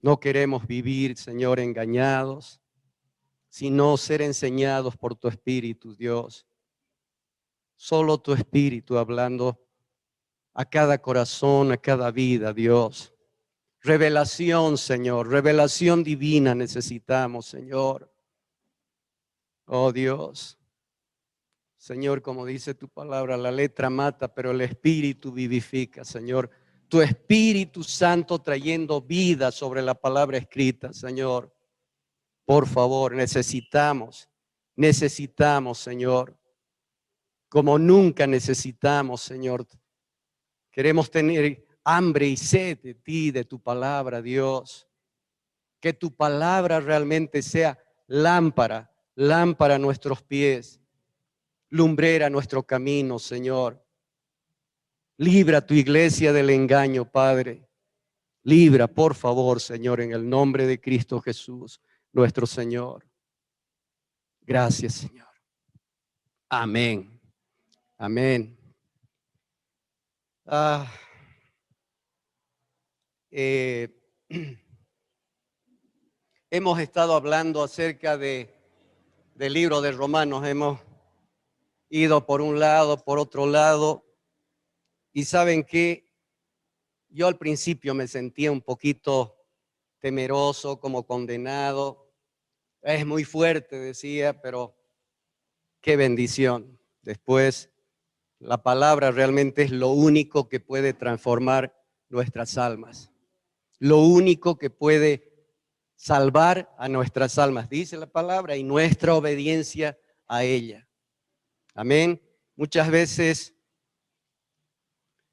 No queremos vivir, Señor, engañados, sino ser enseñados por tu Espíritu, Dios. Solo tu Espíritu hablando a cada corazón, a cada vida, Dios. Revelación, Señor, revelación divina necesitamos, Señor. Oh Dios, Señor, como dice tu palabra, la letra mata, pero el Espíritu vivifica, Señor. Tu Espíritu Santo trayendo vida sobre la palabra escrita, Señor. Por favor, necesitamos, Señor, como nunca necesitamos, Señor. Queremos tener hambre y sed de ti, de tu palabra, Dios. Que tu palabra realmente sea lámpara a nuestros pies, lumbrera a nuestro camino, Señor. Libra a tu iglesia del engaño, Padre. Libra, por favor, Señor, en el nombre de Cristo Jesús, nuestro Señor. Gracias, Señor. Amén. Amén. Ah, eh, hemos estado hablando acerca del libro de Romanos. Hemos ido por un lado, por otro lado. Y saben que yo al principio me sentía un poquito temeroso, como condenado. Es muy fuerte, decía, pero qué bendición. Después, la palabra realmente es lo único que puede transformar nuestras almas. Lo único que puede salvar a nuestras almas, dice la palabra, y nuestra obediencia a ella. Amén. Muchas veces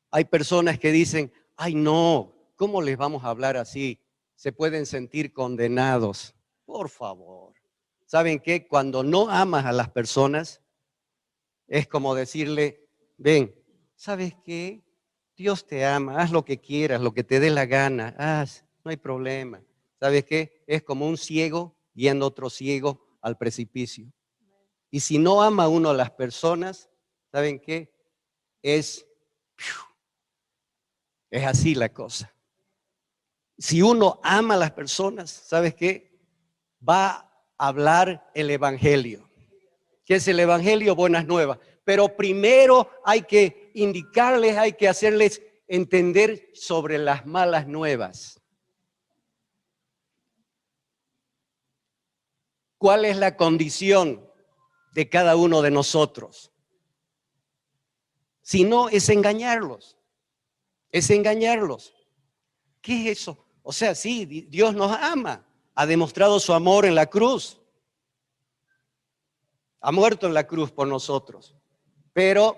hay personas que dicen, ay no, ¿cómo les vamos a hablar así? Se pueden sentir condenados. Por favor. ¿Saben qué? Cuando no amas a las personas, es como decirle, ven, ¿sabes qué? Dios te ama, haz lo que quieras, lo que te dé la gana, haz, no hay problema. ¿Sabes qué? Es como un ciego guiando a otro ciego al precipicio. Y si no ama uno a las personas, ¿saben qué? Es así la cosa. Si uno ama a las personas, ¿sabes qué? Va a hablar el evangelio. ¿Qué es el evangelio? Buenas nuevas. Pero primero hay que indicarles, hay que hacerles entender sobre las malas nuevas. ¿Cuál es la condición de cada uno de nosotros? Si no, es engañarlos. Es engañarlos. ¿Qué es eso? O sea, sí, Dios nos ama. Ha demostrado su amor en la cruz. Ha muerto en la cruz por nosotros. Pero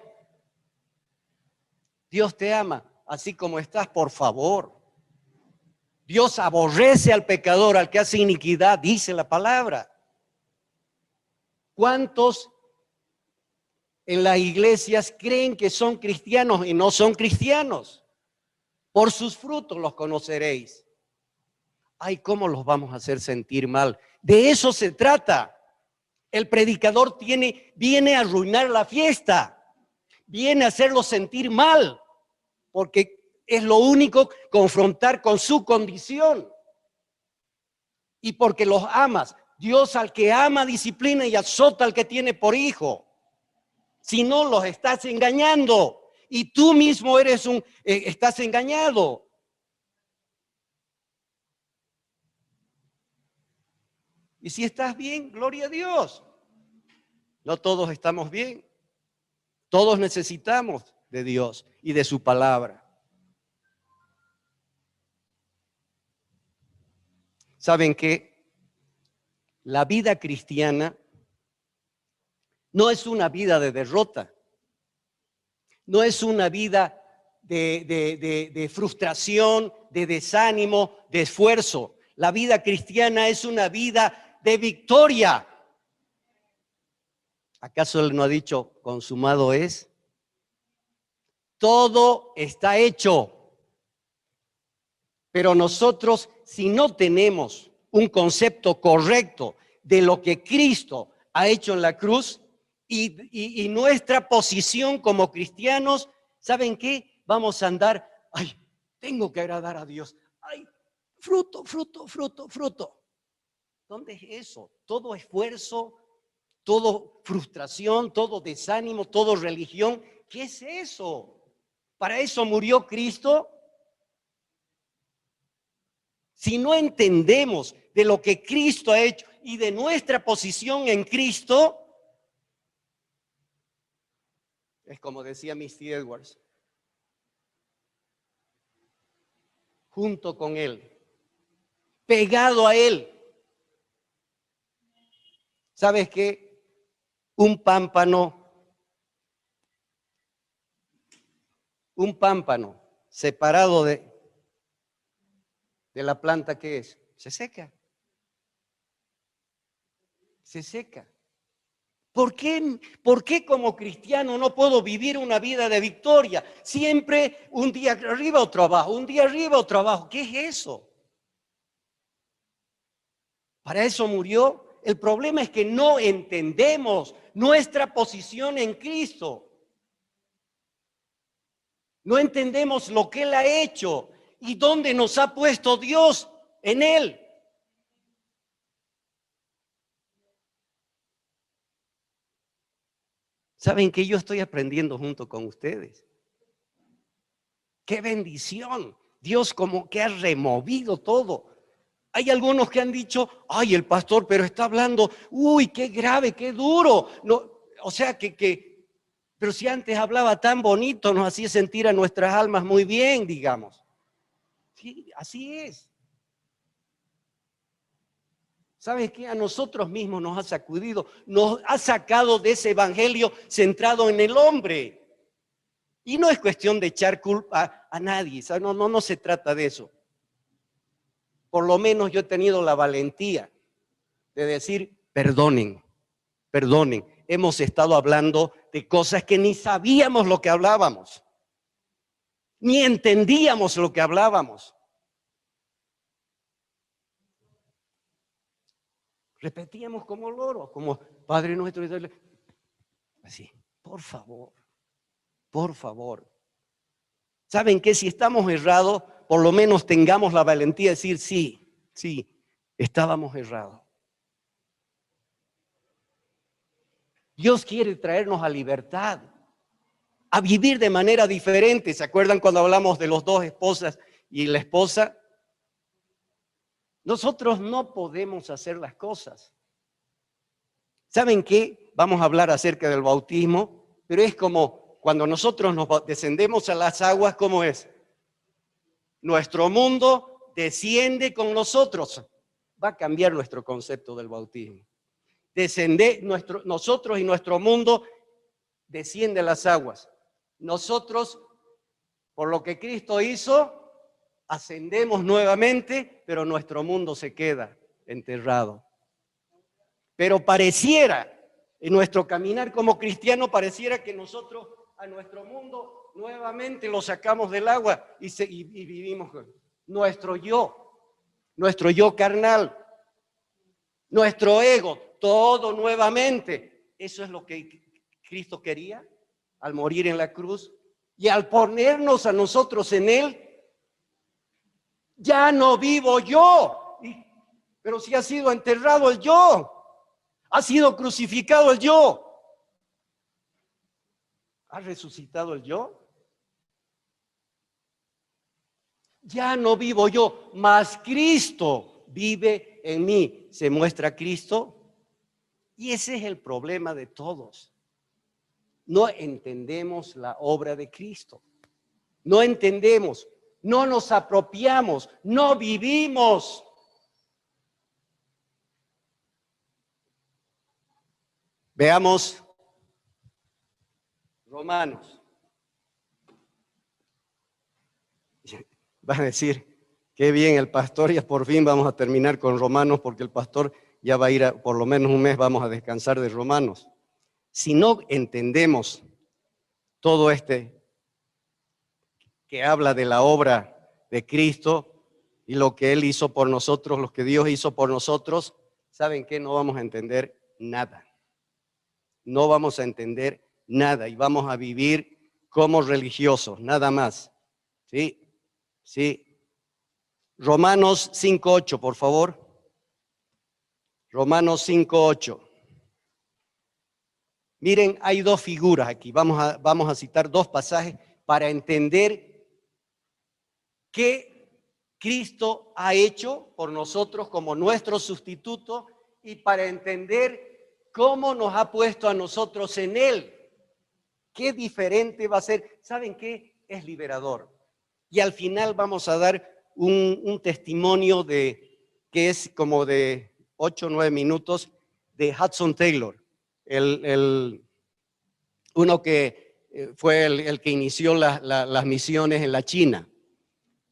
Dios te ama, así como estás, por favor. Dios aborrece al pecador, al que hace iniquidad, dice la palabra. ¿Cuántos en las iglesias creen que son cristianos y no son cristianos? Por sus frutos los conoceréis. Ay, ¿cómo los vamos a hacer sentir mal? De eso se trata. El predicador viene a arruinar la fiesta, viene a hacerlos sentir mal, porque es lo único, confrontar con su condición. Y porque los amas. Dios al que ama disciplina y azota al que tiene por hijo. Si no, los estás engañando. Y tú mismo estás engañado. Y si estás bien, gloria a Dios. No todos estamos bien. Todos necesitamos de Dios y de su palabra. ¿Saben qué? La vida cristiana no es una vida de derrota. No es una vida de frustración, de desánimo, de esfuerzo. La vida cristiana es una vida de victoria. ¿Acaso él no ha dicho consumado es? Todo está hecho. Pero nosotros, si no tenemos un concepto correcto de lo que Cristo ha hecho en la cruz y nuestra posición como cristianos, ¿saben qué? Vamos a andar, ay, tengo que agradar a Dios. Ay, Fruto, fruto, fruto, fruto. ¿Dónde es eso? Todo esfuerzo, todo frustración, todo desánimo, todo religión. ¿Qué es eso? ¿Para eso murió Cristo? Si no entendemos de lo que Cristo ha hecho y de nuestra posición en Cristo, es como decía Misty Edwards, junto con Él, pegado a Él. ¿Sabes qué? Un pámpano separado de la planta, ¿qué es? Se seca. Se seca. ¿Por qué como cristiano no puedo vivir una vida de victoria? Siempre un día arriba otro abajo, un día arriba otro abajo. ¿Qué es eso? ¿Para eso murió? El problema es que no entendemos nuestra posición en Cristo. No entendemos lo que Él ha hecho y dónde nos ha puesto Dios en Él. ¿Saben que yo estoy aprendiendo junto con ustedes? ¡Qué bendición! Dios como que ha removido todo. Hay algunos que han dicho, ay, el pastor, pero está hablando, uy, qué grave, qué duro. No, o sea, pero si antes hablaba tan bonito, nos hacía sentir a nuestras almas muy bien, digamos. Sí, así es. ¿Sabes qué? A nosotros mismos nos ha sacudido, nos ha sacado de ese evangelio centrado en el hombre. Y no es cuestión de echar culpa a nadie, ¿sabes? No se trata de eso. Por lo menos yo he tenido la valentía de decir, perdonen, perdonen. Hemos estado hablando de cosas que ni sabíamos lo que hablábamos, ni entendíamos lo que hablábamos. Repetíamos como loros, como Padre nuestro. Así, por favor, por favor. ¿Saben qué? Si estamos errados, por lo menos tengamos la valentía de decir, sí, estábamos errados. Dios quiere traernos a libertad, a vivir de manera diferente. ¿Se acuerdan cuando hablamos de los dos esposas y la esposa? Nosotros no podemos hacer las cosas. ¿Saben qué? Vamos a hablar acerca del bautismo, pero es como cuando nosotros nos descendemos a las aguas, ¿cómo es? Nuestro mundo desciende con nosotros. Va a cambiar nuestro concepto del bautismo. Nosotros y nuestro mundo desciende a las aguas. Nosotros, por lo que Cristo hizo, ascendemos nuevamente, pero nuestro mundo se queda enterrado. Pero pareciera, en nuestro caminar como cristiano, pareciera que nosotros a nuestro mundo nuevamente lo sacamos del agua y vivimos nuestro yo carnal, nuestro ego, todo nuevamente. Eso es lo que Cristo quería al morir en la cruz. Y al ponernos a nosotros en Él, ya no vivo yo, pero sí ha sido enterrado el yo. Ha sido crucificado el yo. ¿Ha resucitado el yo? Ya no vivo yo, mas Cristo vive en mí. ¿Se muestra Cristo? Y ese es el problema de todos. No entendemos la obra de Cristo. No entendemos, no nos apropiamos, no vivimos. Veamos Romanos. Van a decir, qué bien el pastor, ya por fin vamos a terminar con Romanos, porque el pastor ya va a ir por lo menos un mes, vamos a descansar de Romanos. Si no entendemos todo que habla de la obra de Cristo y lo que Él hizo por nosotros, lo que Dios hizo por nosotros, ¿saben qué? No vamos a entender nada. No vamos a entender nada y vamos a vivir como religiosos, nada más. Sí, sí. Romanos 5:8, por favor. Romanos 5:8. Miren, hay dos figuras aquí. Vamos a citar dos pasajes para entender qué Cristo ha hecho por nosotros como nuestro sustituto y para entender cómo nos ha puesto a nosotros en Él. Qué diferente va a ser. ¿Saben qué? Es liberador. Y al final vamos a dar un testimonio que es como de 8 o 9 minutos de Hudson Taylor, uno que fue el que inició las misiones en la China.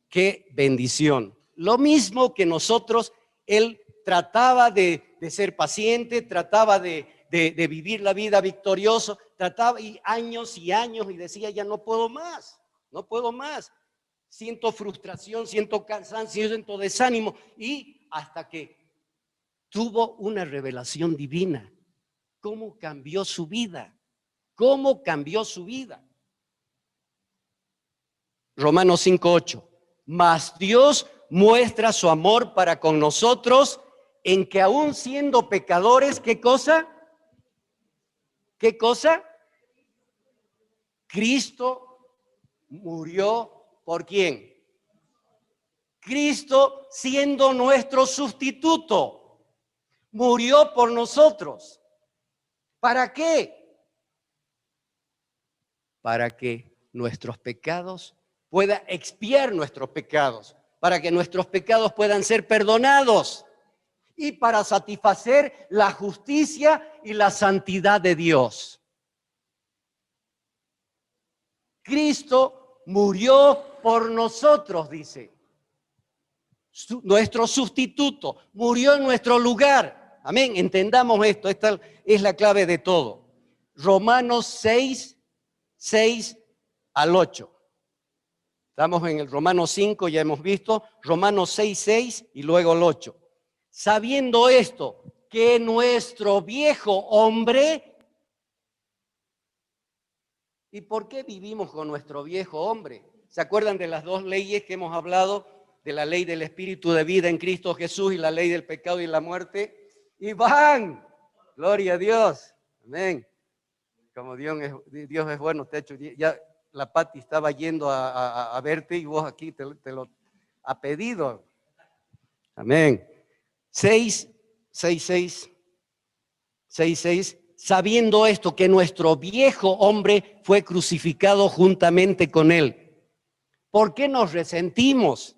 Qué bendición. Lo mismo que nosotros, él trataba de ser paciente, trataba de vivir la vida victorioso, trataba y años y decía, ya no puedo más, no puedo más. Siento frustración, siento cansancio, siento desánimo y hasta que tuvo una revelación divina. ¿Cómo cambió su vida? ¿Cómo cambió su vida? Romanos 5:8. Mas Dios muestra su amor para con nosotros en que aún siendo pecadores, ¿qué cosa? ¿Qué cosa? Cristo murió ¿por quién? Cristo siendo nuestro sustituto, murió por nosotros. ¿Para qué? Para que nuestros pecados pueda expiar nuestros pecados, para que nuestros pecados puedan ser perdonados y para satisfacer la justicia y la santidad de Dios. Cristo murió por nosotros, dice. Nuestro sustituto murió en nuestro lugar. Amén, entendamos esto, esta es la clave de todo. Romanos 6 al 8. Estamos en el Romanos 5, ya hemos visto, Romanos 6 y luego el 8. Sabiendo esto, que nuestro viejo hombre, ¿y por qué vivimos con nuestro viejo hombre? ¿Se acuerdan de las dos leyes que hemos hablado? De la ley del espíritu de vida en Cristo Jesús y la ley del pecado y la muerte. Y van, gloria a Dios, amén. Como Dios es bueno, te ha hecho, ya la Pati estaba yendo a verte y vos aquí te lo ha pedido. Amén. 6, sabiendo esto, que nuestro viejo hombre fue crucificado juntamente con él. ¿Por qué nos resentimos?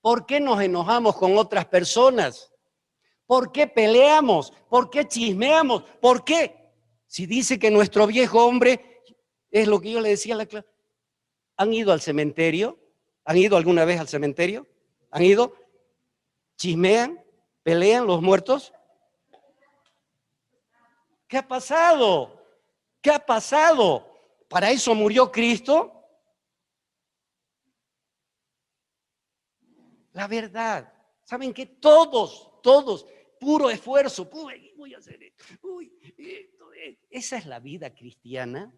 ¿Por qué nos enojamos con otras personas? ¿Por qué peleamos? ¿Por qué chismeamos? ¿Por qué? Si dice que nuestro viejo hombre, es lo que yo le decía a la clase. ¿Han ido al cementerio? ¿Han ido alguna vez al cementerio? ¿Han ido? ¿Chismean? ¿Pelean los muertos? ¿Qué ha pasado? ¿Qué ha pasado? ¿Para eso murió Cristo? La verdad. ¿Saben qué? Todos, puro esfuerzo. Voy a hacer esto. Esa es la vida cristiana.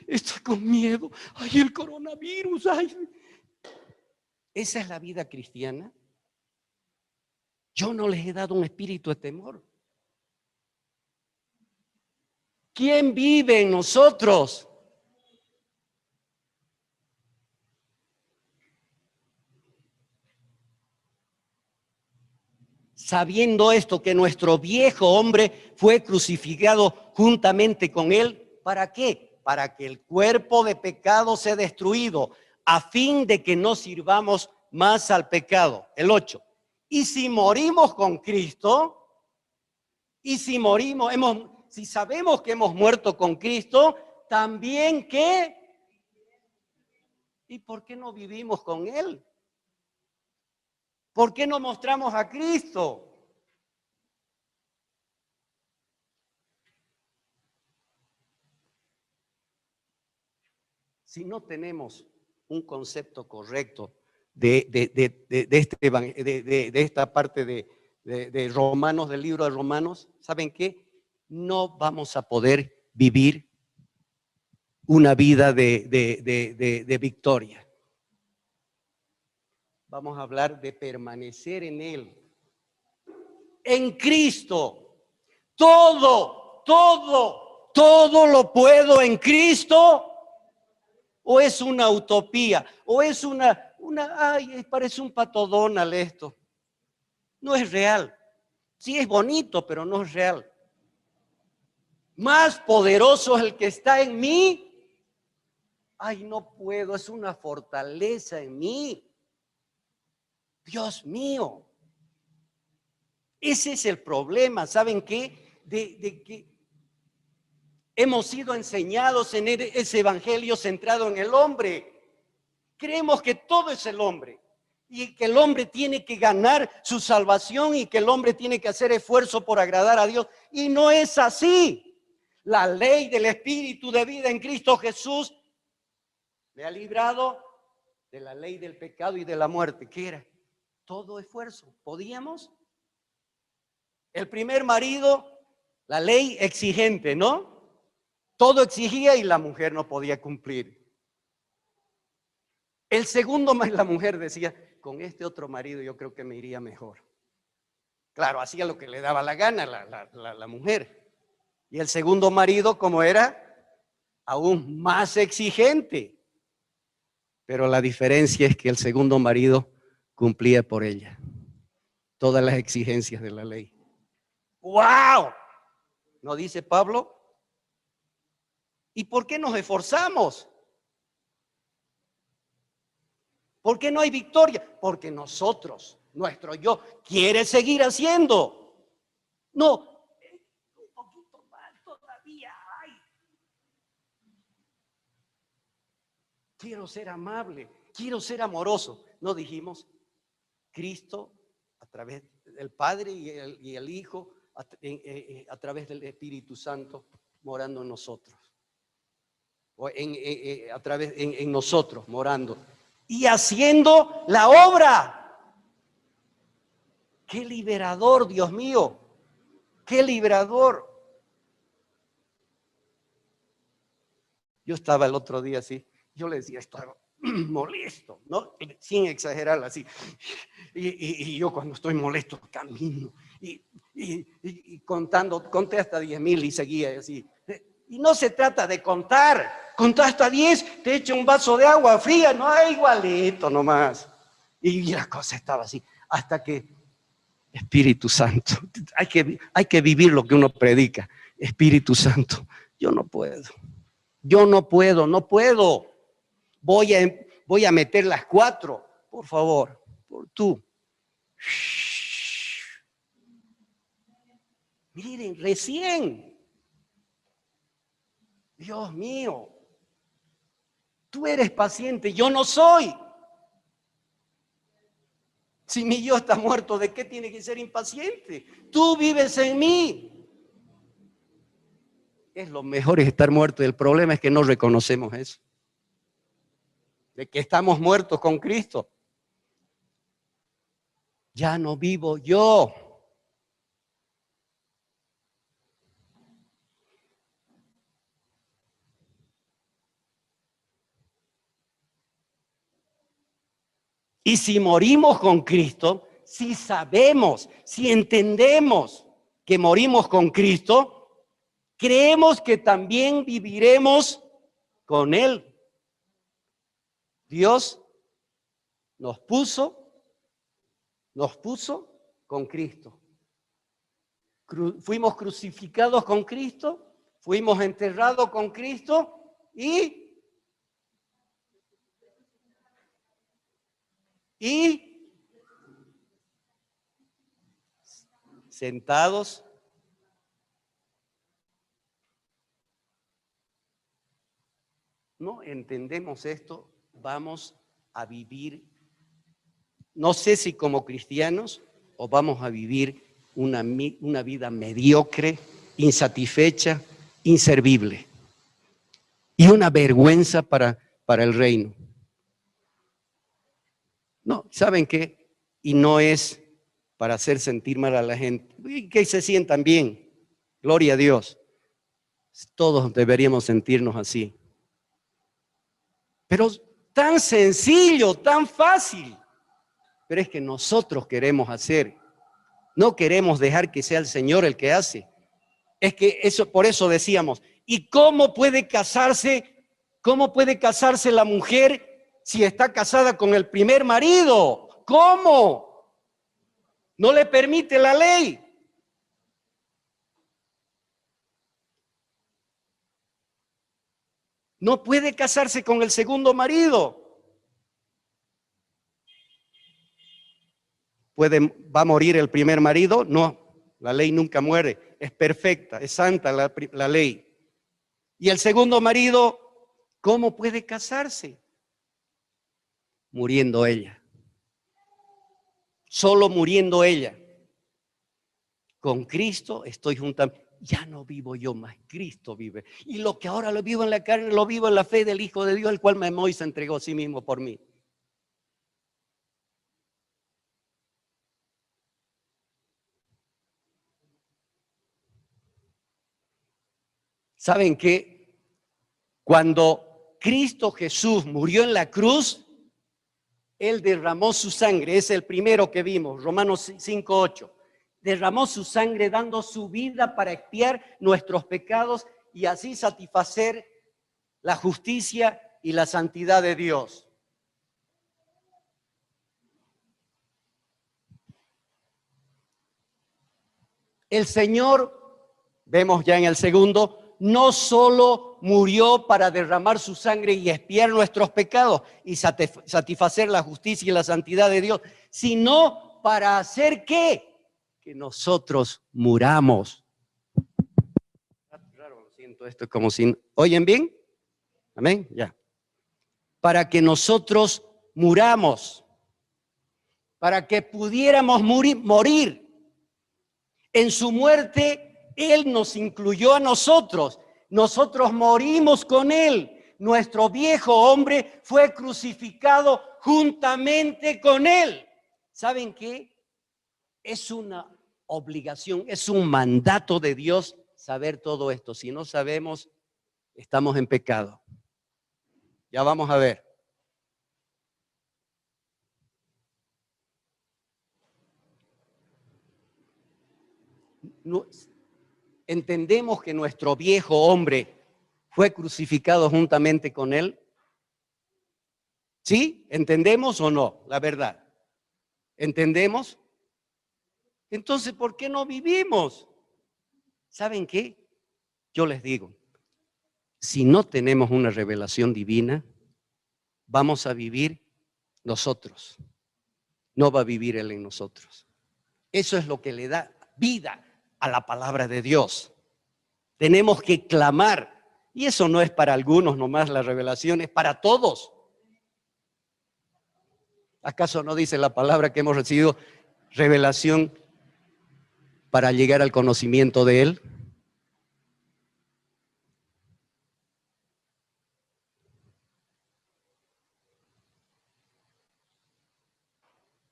Estoy con miedo. Ay, el coronavirus. Ay. Esa es la vida cristiana. Yo no les he dado un espíritu de temor. ¿Quién vive en nosotros? Sabiendo esto, que nuestro viejo hombre fue crucificado juntamente con él. ¿Para qué? Para que el cuerpo de pecado sea destruido, a fin de que no sirvamos más al pecado. El 8. Y si morimos con Cristo, y si si sabemos que hemos muerto con Cristo, también ¿qué? ¿Y por qué no vivimos con Él? ¿Por qué no mostramos a Cristo? Si no tenemos un concepto correcto de esta parte de Romanos, del libro de Romanos, ¿saben qué? No vamos a poder vivir una vida de victoria. Vamos a hablar de permanecer en Él. En Cristo. Todo lo puedo en Cristo. ¿O es una utopía? ¿O es ay, parece un Pato Donald esto? No es real. Sí es bonito, pero no es real. Más poderoso es el que está en mí. Ay, no puedo, es una fortaleza en mí. Dios mío. Ese es el problema, ¿saben qué? De que hemos sido enseñados en ese evangelio centrado en el hombre. Creemos que todo es el hombre y que el hombre tiene que ganar su salvación y que el hombre tiene que hacer esfuerzo por agradar a Dios. Y no es así. La ley del Espíritu de vida en Cristo Jesús le ha librado de la ley del pecado y de la muerte. ¿Qué era? Todo esfuerzo. ¿Podíamos? El primer marido, la ley exigente, ¿no? Todo exigía y la mujer no podía cumplir. El segundo, la mujer decía, con este otro marido yo creo que me iría mejor. Claro, hacía lo que le daba la gana la mujer. Y el segundo marido, ¿cómo era? Aún más exigente. Pero la diferencia es que el segundo marido cumplía por ella todas las exigencias de la ley. ¡Wow! ¿No dice Pablo? ¿Y por qué nos esforzamos? ¿Por qué no hay victoria? Porque nuestro yo, quiere seguir haciendo. No, un poquito más todavía hay. Quiero ser amable, quiero ser amoroso. ¿No dijimos? Cristo, a través del Padre y el Hijo, a través del Espíritu Santo, morando en nosotros. O a través en nosotros, morando. Y haciendo la obra. ¡Qué liberador, Dios mío! ¡Qué liberador! Yo estaba el otro día así, yo le decía, estaba molesto, ¿no? Sin exagerar así. Y yo cuando estoy molesto camino y conté hasta 10,000 y seguía así. Y no se trata de contar hasta 10, te echo un vaso de agua fría, no hay igualito nomás. Y la cosa estaba así, hasta que Espíritu Santo, hay que vivir lo que uno predica. Espíritu Santo, yo no puedo. No puedo. Voy a meter las 4, por favor, por tú. Miren, recién. Dios mío, tú eres paciente, yo no soy. Si mi yo está muerto, ¿de qué tiene que ser impaciente? Tú vives en mí. Es lo mejor es estar muerto. El problema es que no reconocemos eso. De que estamos muertos con Cristo. Ya no vivo yo. Y si morimos con Cristo, si sabemos, si entendemos que morimos con Cristo, creemos que también viviremos con Él. Dios nos puso con Cristo. Fuimos crucificados con Cristo, fuimos enterrados con Cristo y sentados no entendemos esto, vamos a vivir, no sé si como cristianos o vamos a vivir una vida mediocre, insatisfecha, inservible y una vergüenza para el reino. No, ¿saben qué? Y no es para hacer sentir mal a la gente, que se sientan bien, gloria a Dios. Todos deberíamos sentirnos así. Pero tan sencillo, tan fácil. Pero es que nosotros queremos hacer. No queremos dejar que sea el Señor el que hace. Es que eso, por eso decíamos, ¿y cómo puede casarse? ¿Cómo puede casarse la mujer si está casada con el primer marido? ¿Cómo? No le permite la ley. No puede casarse con el segundo marido. ¿Va a morir el primer marido? No, la ley nunca muere. Es perfecta, es santa la ley. Y el segundo marido, ¿cómo puede casarse? Muriendo ella. Solo muriendo ella. Con Cristo estoy juntamente. Ya no vivo yo más, Cristo vive. Y lo que ahora lo vivo en la carne, lo vivo en la fe del Hijo de Dios, el cual me amó y se entregó a sí mismo por mí. ¿Saben qué? Cuando Cristo Jesús murió en la cruz, Él derramó su sangre, es el primero que vimos, Romanos 5:8. Derramó su sangre dando su vida para expiar nuestros pecados y así satisfacer la justicia y la santidad de Dios. El Señor, vemos ya en el segundo, no solo murió para derramar su sangre y expiar nuestros pecados y satisfacer la justicia y la santidad de Dios, sino para hacer ¿qué? Que nosotros muramos. Raro, lo siento, esto es como si... ¿Oyen bien? Amén, ya. Para que nosotros muramos, para que pudiéramos morir. En su muerte, Él nos incluyó a nosotros. Nosotros morimos con Él. Nuestro viejo hombre fue crucificado juntamente con Él. ¿Saben qué? Es una obligación, es un mandato de Dios saber todo esto. Si no sabemos, estamos en pecado. Ya vamos a ver. No, ¿entendemos que nuestro viejo hombre fue crucificado juntamente con Él? ¿Sí? ¿Entendemos o no? La verdad. ¿Entendemos? Entonces, ¿por qué no vivimos? ¿Saben qué? Yo les digo, si no tenemos una revelación divina, vamos a vivir nosotros. No va a vivir Él en nosotros. Eso es lo que le da vida a la palabra de Dios. Tenemos que clamar. Y eso no es para algunos nomás, la revelación es para todos. ¿Acaso no dice la palabra que hemos recibido revelación para llegar al conocimiento de Él?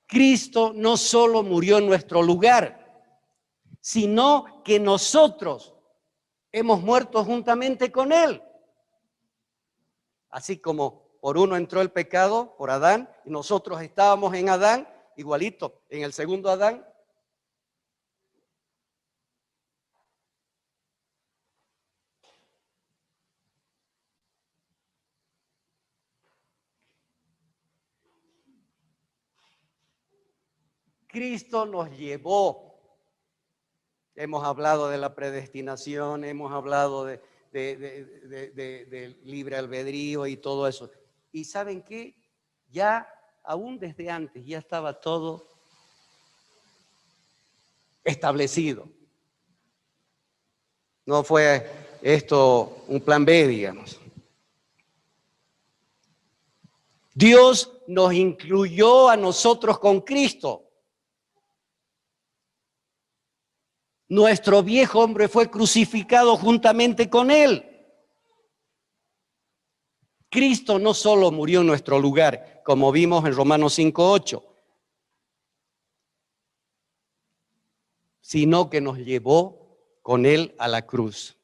Cristo no solo murió en nuestro lugar, sino que nosotros hemos muerto juntamente con Él. Así como por uno entró el pecado, por Adán, y nosotros estábamos en Adán, igualito, en el segundo Adán. Cristo nos llevó. Hemos hablado de la predestinación, hemos hablado de libre albedrío y todo eso. ¿Y saben qué? Ya, aún desde antes, ya estaba todo establecido. No fue esto un plan B, digamos. Dios nos incluyó a nosotros con Cristo. Nuestro viejo hombre fue crucificado juntamente con Él. Cristo no solo murió en nuestro lugar, como vimos en Romanos 5:8, sino que nos llevó con Él a la cruz.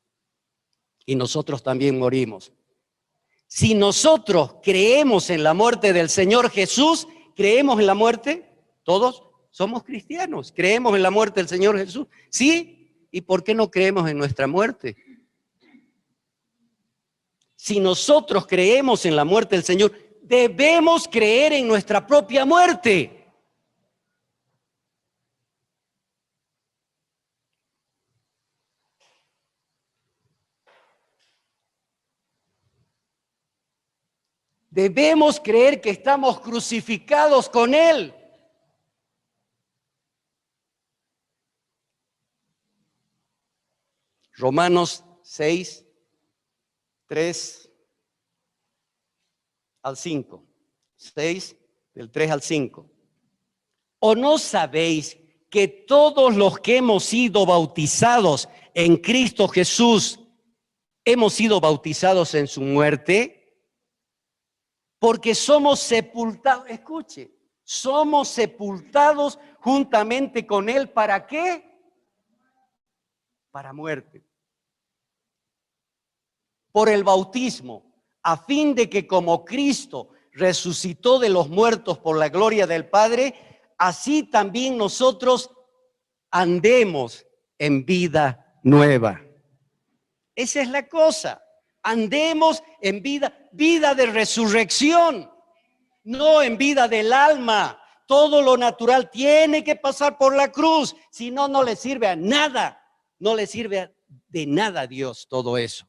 Y nosotros también morimos. Si nosotros creemos en la muerte del Señor Jesús, ¿creemos en la muerte? Todos somos cristianos, ¿creemos en la muerte del Señor Jesús? ¿Sí? ¿Y por qué no creemos en nuestra muerte? Si nosotros creemos en la muerte del Señor, debemos creer en nuestra propia muerte. Debemos creer que estamos crucificados con Él. Romanos 6, 3 al 5. 6, del 3 al 5. ¿O no sabéis que todos los que hemos sido bautizados en Cristo Jesús, hemos sido bautizados en su muerte? Porque somos sepultados, escuche, somos sepultados juntamente con Él. ¿Para qué? Para muerte. Por el bautismo, a fin de que como Cristo resucitó de los muertos por la gloria del Padre, así también nosotros andemos en vida nueva. Esa es la cosa. Andemos en vida de resurrección, no en vida del alma. Todo lo natural tiene que pasar por la cruz, si no, no le sirve a nada. No le sirve de nada a Dios todo eso.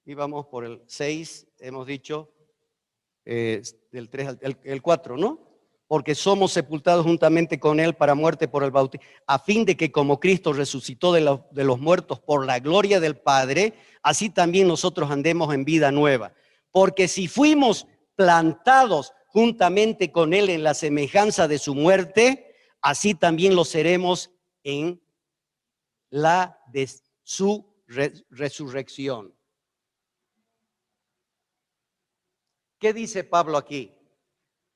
Y vamos por el 6, hemos dicho, del 3 al el 4, ¿no? Porque somos sepultados juntamente con Él para muerte por el bautismo, a fin de que como Cristo resucitó de los muertos por la gloria del Padre, así también nosotros andemos en vida nueva. Porque si fuimos plantados juntamente con Él en la semejanza de su muerte, así también lo seremos en la de su resurrección. ¿Qué dice Pablo aquí?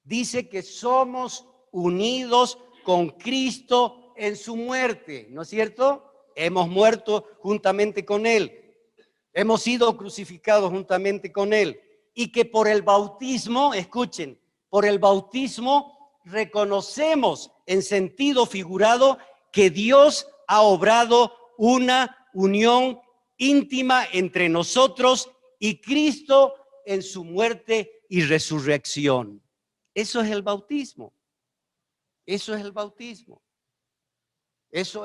Dice que somos unidos con Cristo en su muerte, ¿no es cierto? Hemos muerto juntamente con Él, hemos sido crucificados juntamente con Él, y que por el bautismo, escuchen, por el bautismo reconocemos en sentido figurado que Dios ha obrado una unión íntima entre nosotros y Cristo en su muerte y resurrección. Eso es el bautismo. Eso es el bautismo. Eso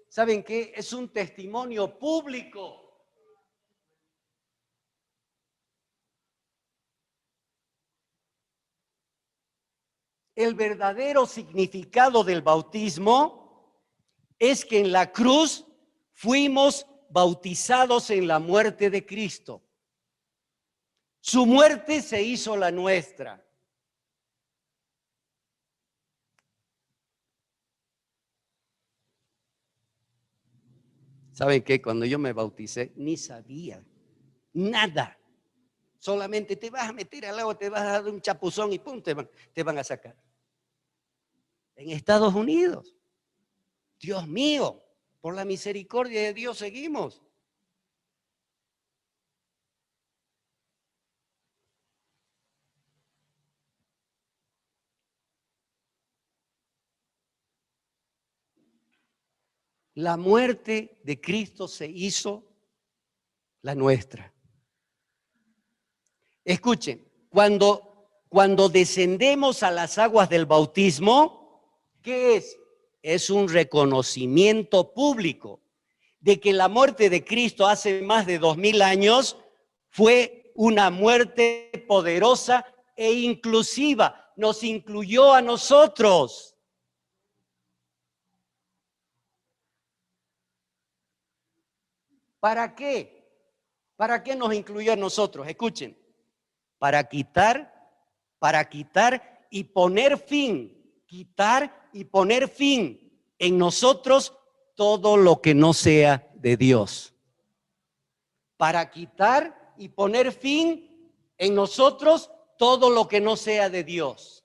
¿saben qué? Es un testimonio público. El verdadero significado del bautismo es que en la cruz fuimos bautizados en la muerte de Cristo. Su muerte se hizo la nuestra. ¿Saben qué? Cuando yo me bauticé, ni sabía nada. Solamente te vas a meter al agua, te vas a dar un chapuzón y pum, te van a sacar. En Estados Unidos. Dios mío, por la misericordia de Dios seguimos. La muerte de Cristo se hizo la nuestra. Escuchen, cuando descendemos a las aguas del bautismo, ¿qué es? Es un reconocimiento público de que la muerte de Cristo hace más de 2000 años fue una muerte poderosa e inclusiva. Nos incluyó a nosotros. ¿Para qué? ¿Para qué nos incluyó a nosotros? Escuchen, para quitar y poner fin, quitar y poner fin en nosotros todo lo que no sea de Dios. para quitar y poner fin en nosotros todo lo que no sea de Dios.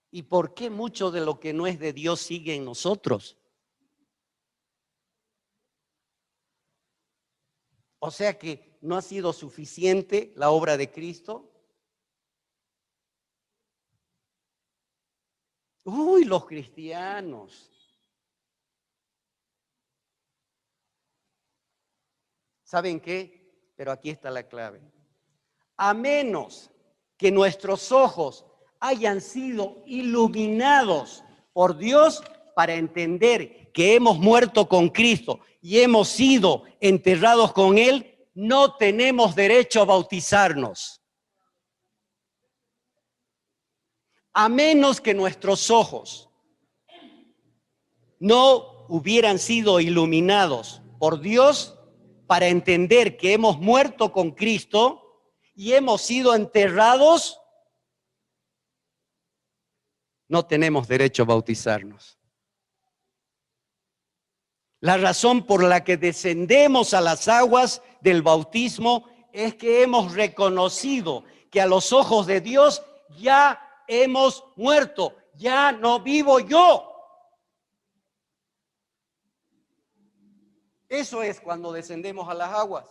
¿Y por qué mucho de lo que no es de Dios sigue en nosotros? O sea que no ha sido suficiente la obra de Cristo. Uy, los cristianos. ¿Saben qué? Pero aquí está la clave. A menos que nuestros ojos hayan sido iluminados por Dios para entender que hemos muerto con Cristo y hemos sido enterrados con Él, no tenemos derecho a bautizarnos. A menos que nuestros ojos no hubieran sido iluminados por Dios para entender que hemos muerto con Cristo y hemos sido enterrados, no tenemos derecho a bautizarnos. La razón por la que descendemos a las aguas del bautismo es que hemos reconocido que a los ojos de Dios ya hemos muerto, ya no vivo yo. Eso es cuando descendemos a las aguas.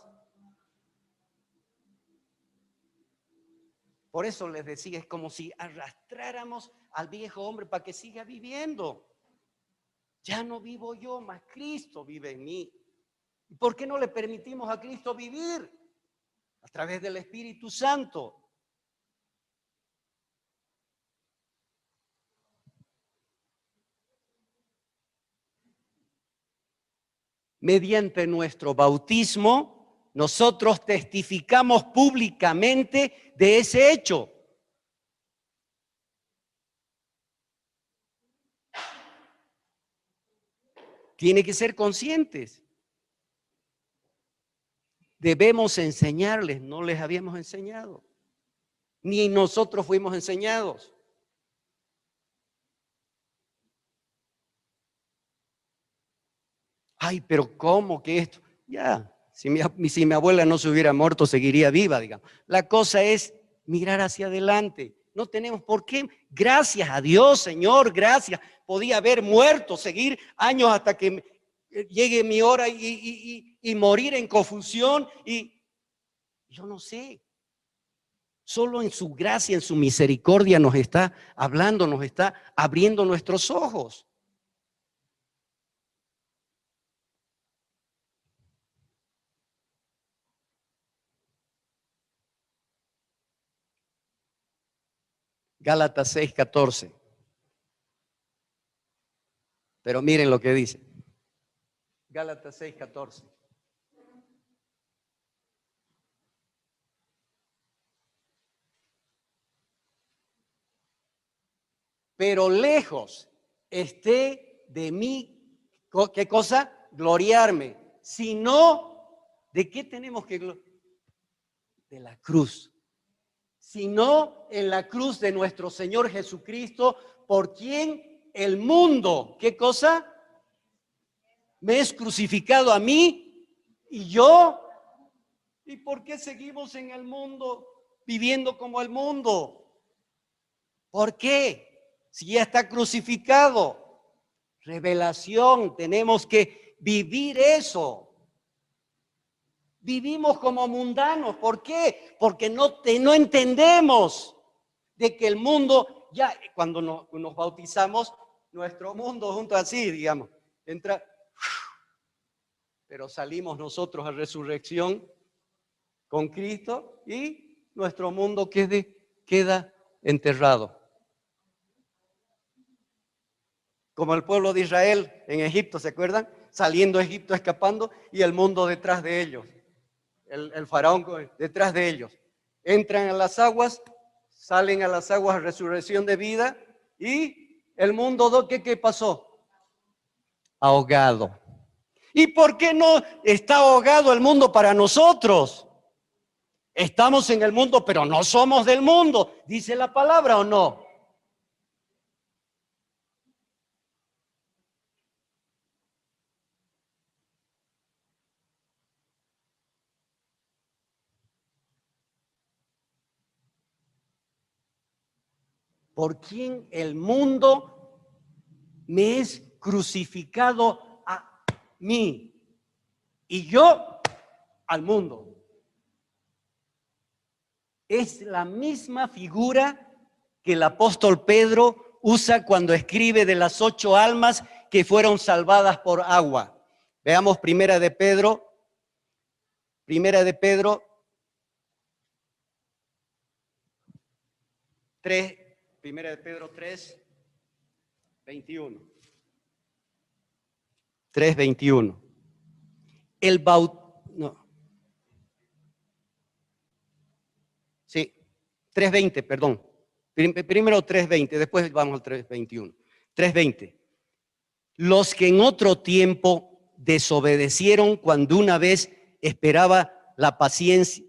Por eso les decía, es como si arrastráramos al viejo hombre para que siga viviendo. Ya no vivo yo, mas Cristo vive en mí. ¿Y por qué no le permitimos a Cristo vivir? A través del Espíritu Santo. Mediante nuestro bautismo, nosotros testificamos públicamente de ese hecho. Tiene que ser conscientes. Debemos enseñarles, no les habíamos enseñado, ni nosotros fuimos enseñados. Ay, pero ¿cómo que esto? Ya, si mi abuela no se hubiera muerto, seguiría viva, digamos. La cosa es mirar hacia adelante. No tenemos por qué. Gracias a Dios, Señor, gracias. Podía haber muerto, seguir años hasta que llegue mi hora y morir en confusión. Y yo no sé. Solo en su gracia, en su misericordia nos está hablando, nos está abriendo nuestros ojos. Gálatas 6:14. Pero miren lo que dice. Gálatas 6:14. Pero lejos esté de mí, ¿qué cosa? Gloriarme. Sino, ¿de qué tenemos que gloriar? De la cruz. Sino en la cruz de nuestro Señor Jesucristo, por quien el mundo, ¿qué cosa? Me es crucificado a mí y yo. ¿Y por qué seguimos en el mundo viviendo como el mundo? ¿Por qué? Si ya está crucificado. Revelación, tenemos que vivir eso. Vivimos como mundanos. ¿Por qué? Porque no entendemos de que el mundo, ya cuando nos bautizamos, nuestro mundo junto así, digamos, entra, pero salimos nosotros a resurrección con Cristo y nuestro mundo queda enterrado. Como el pueblo de Israel en Egipto, ¿se acuerdan? Saliendo de Egipto, escapando, y el mundo detrás de ellos. El faraón detrás de ellos. Entran a las aguas, salen a las aguas a resurrección de vida, y el mundo, ¿qué pasó? Ahogado. ¿Y por qué no está ahogado el mundo para nosotros? Estamos en el mundo, pero no somos del mundo. ¿Dice la palabra o no? por quien el mundo me es crucificado a mí y yo al mundo. Es la misma figura que el apóstol Pedro usa cuando escribe de las 8 almas que fueron salvadas por agua. Veamos Primera de Pedro 3, Primera de Pedro 3, 21. 3:21. El bautismo, no. Sí, 3:20, perdón. Primero 3:20, después vamos al 3:21. 3:20. Los que en otro tiempo desobedecieron cuando una vez esperaba la paciencia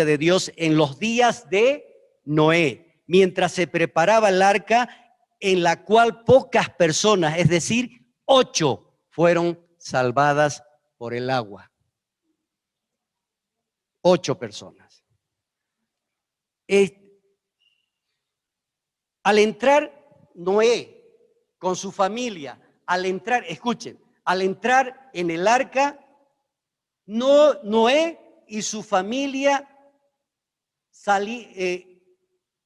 de Dios en los días de Noé, mientras se preparaba el arca en la cual pocas personas, es decir, 8, fueron salvadas por el agua. 8 personas. Al entrar Noé con su familia, escuchen, al entrar en el arca, Noé y su familia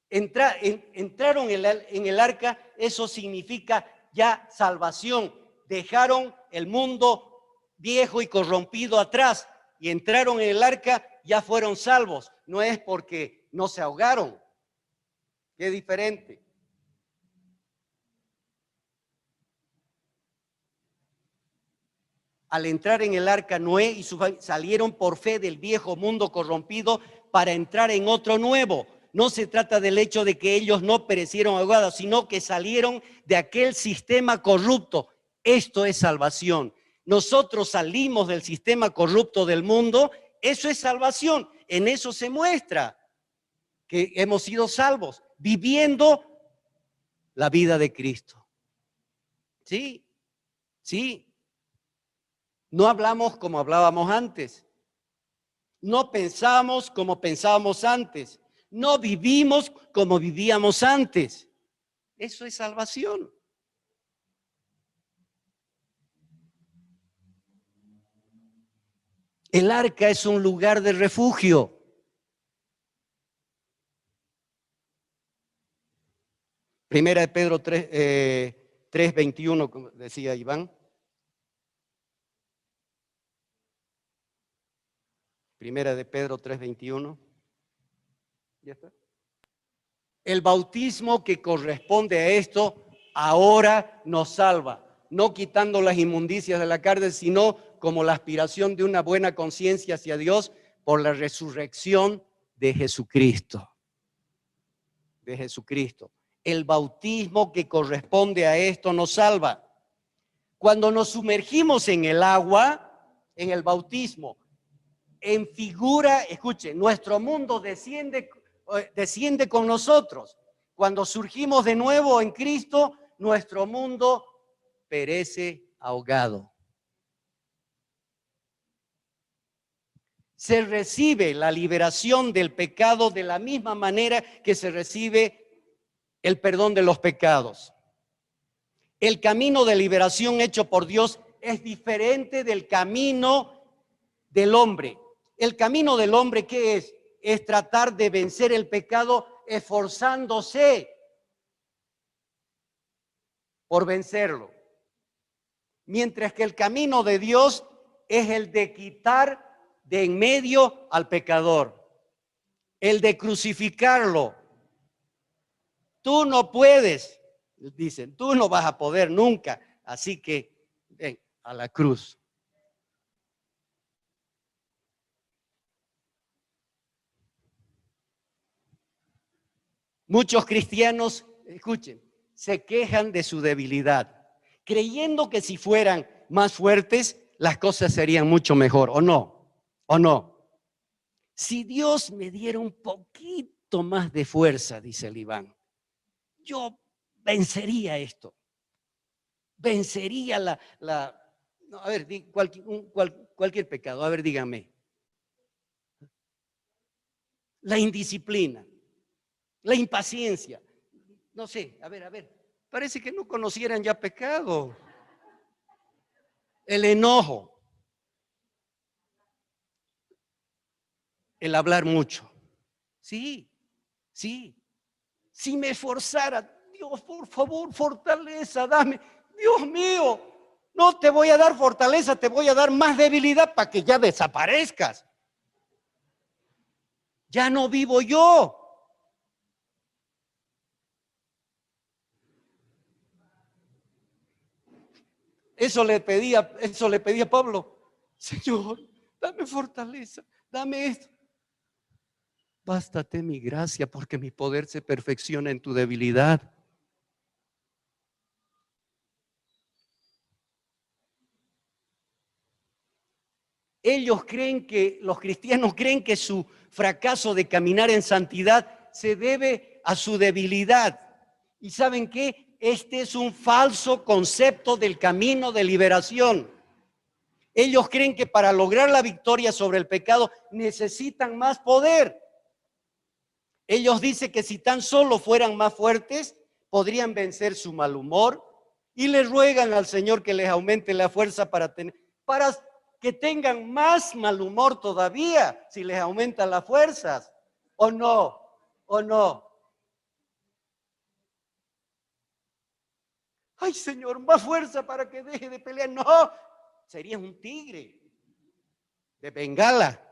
entraron en el arca. Eso significa ya salvación. Dejaron el mundo viejo y corrompido atrás y entraron en el arca, ya fueron salvos. No es porque no se ahogaron. Qué diferente. Al entrar en el arca, Noé y su familia salieron por fe del viejo mundo corrompido para entrar en otro nuevo. No se trata del hecho de que ellos no perecieron ahogados, sino que salieron de aquel sistema corrupto. Esto es salvación. Nosotros salimos del sistema corrupto del mundo. Eso es salvación. En eso se muestra que hemos sido salvos, viviendo la vida de Cristo. Sí, sí. No hablamos como hablábamos antes. No pensamos como pensábamos antes. No vivimos como vivíamos antes. Eso es salvación. El arca es un lugar de refugio. Primera de Pedro 3:21, como decía Iván. Primera de Pedro 3:21. ¿Ya está? El bautismo que corresponde a esto ahora nos salva, no quitando las inmundicias de la carne, sino como la aspiración de una buena conciencia hacia Dios por la resurrección de Jesucristo. De Jesucristo. El bautismo que corresponde a esto nos salva. Cuando nos sumergimos en el agua, en el bautismo, en figura, escuche, nuestro mundo desciende con nosotros. Cuando surgimos de nuevo en Cristo, nuestro mundo perece ahogado. Se recibe la liberación del pecado de la misma manera que se recibe el perdón de los pecados. El camino de liberación hecho por Dios es diferente del camino del hombre. El camino del hombre, ¿qué es? Es tratar de vencer el pecado esforzándose por vencerlo. Mientras que el camino de Dios es el de quitar de en medio al pecador, el de crucificarlo. Tú no puedes, dicen, tú no vas a poder nunca, así que ven a la cruz. Muchos cristianos, escuchen, se quejan de su debilidad, creyendo que si fueran más fuertes, las cosas serían mucho mejor, ¿o no? ¿O no? Si Dios me diera un poquito más de fuerza, dice el Iván, yo vencería esto. Vencería no, a ver, cualquier pecado, a ver, dígame. La indisciplina. La impaciencia. No sé, a ver. Parece que no conocieran ya pecado. El enojo. El hablar mucho. Sí. Si me esforzara, Dios, por favor, fortaleza, dame. Dios mío, no te voy a dar fortaleza, te voy a dar más debilidad para que ya desaparezcas. Ya no vivo yo. Eso le pedía Pablo. Señor, dame fortaleza, dame esto. Bástate mi gracia, porque mi poder se perfecciona en tu debilidad. Los cristianos creen que su fracaso de caminar en santidad se debe a su debilidad. ¿Y saben qué? Este es un falso concepto del camino de liberación. Ellos creen que para lograr la victoria sobre el pecado necesitan más poder. Ellos dicen que si tan solo fueran más fuertes, podrían vencer su mal humor y le ruegan al Señor que les aumente la fuerza para que tengan más mal humor todavía si les aumentan las fuerzas. ¿O no? ¿O no? Ay, Señor, más fuerza para que deje de pelear. No, serías un tigre de Bengala.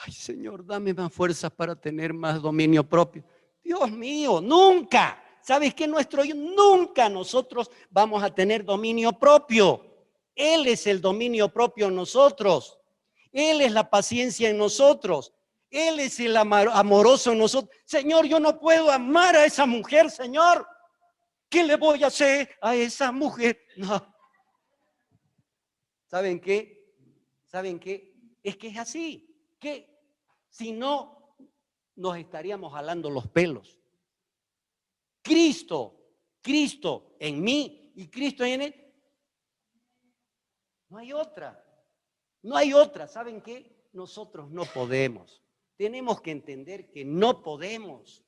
Ay, Señor, dame más fuerzas para tener más dominio propio. Dios mío, nunca. ¿Sabes qué? Nunca nosotros vamos a tener dominio propio. Él es el dominio propio en nosotros. Él es la paciencia en nosotros. Él es el amoroso en nosotros. Señor, yo no puedo amar a esa mujer, Señor. ¿Qué le voy a hacer a esa mujer? No. ¿Saben qué? ¿Saben qué? Es que es así. Que si no, nos estaríamos jalando los pelos. Cristo en mí y Cristo en él. No hay otra. No hay otra. ¿Saben qué? Nosotros no podemos. Tenemos que entender que no podemos.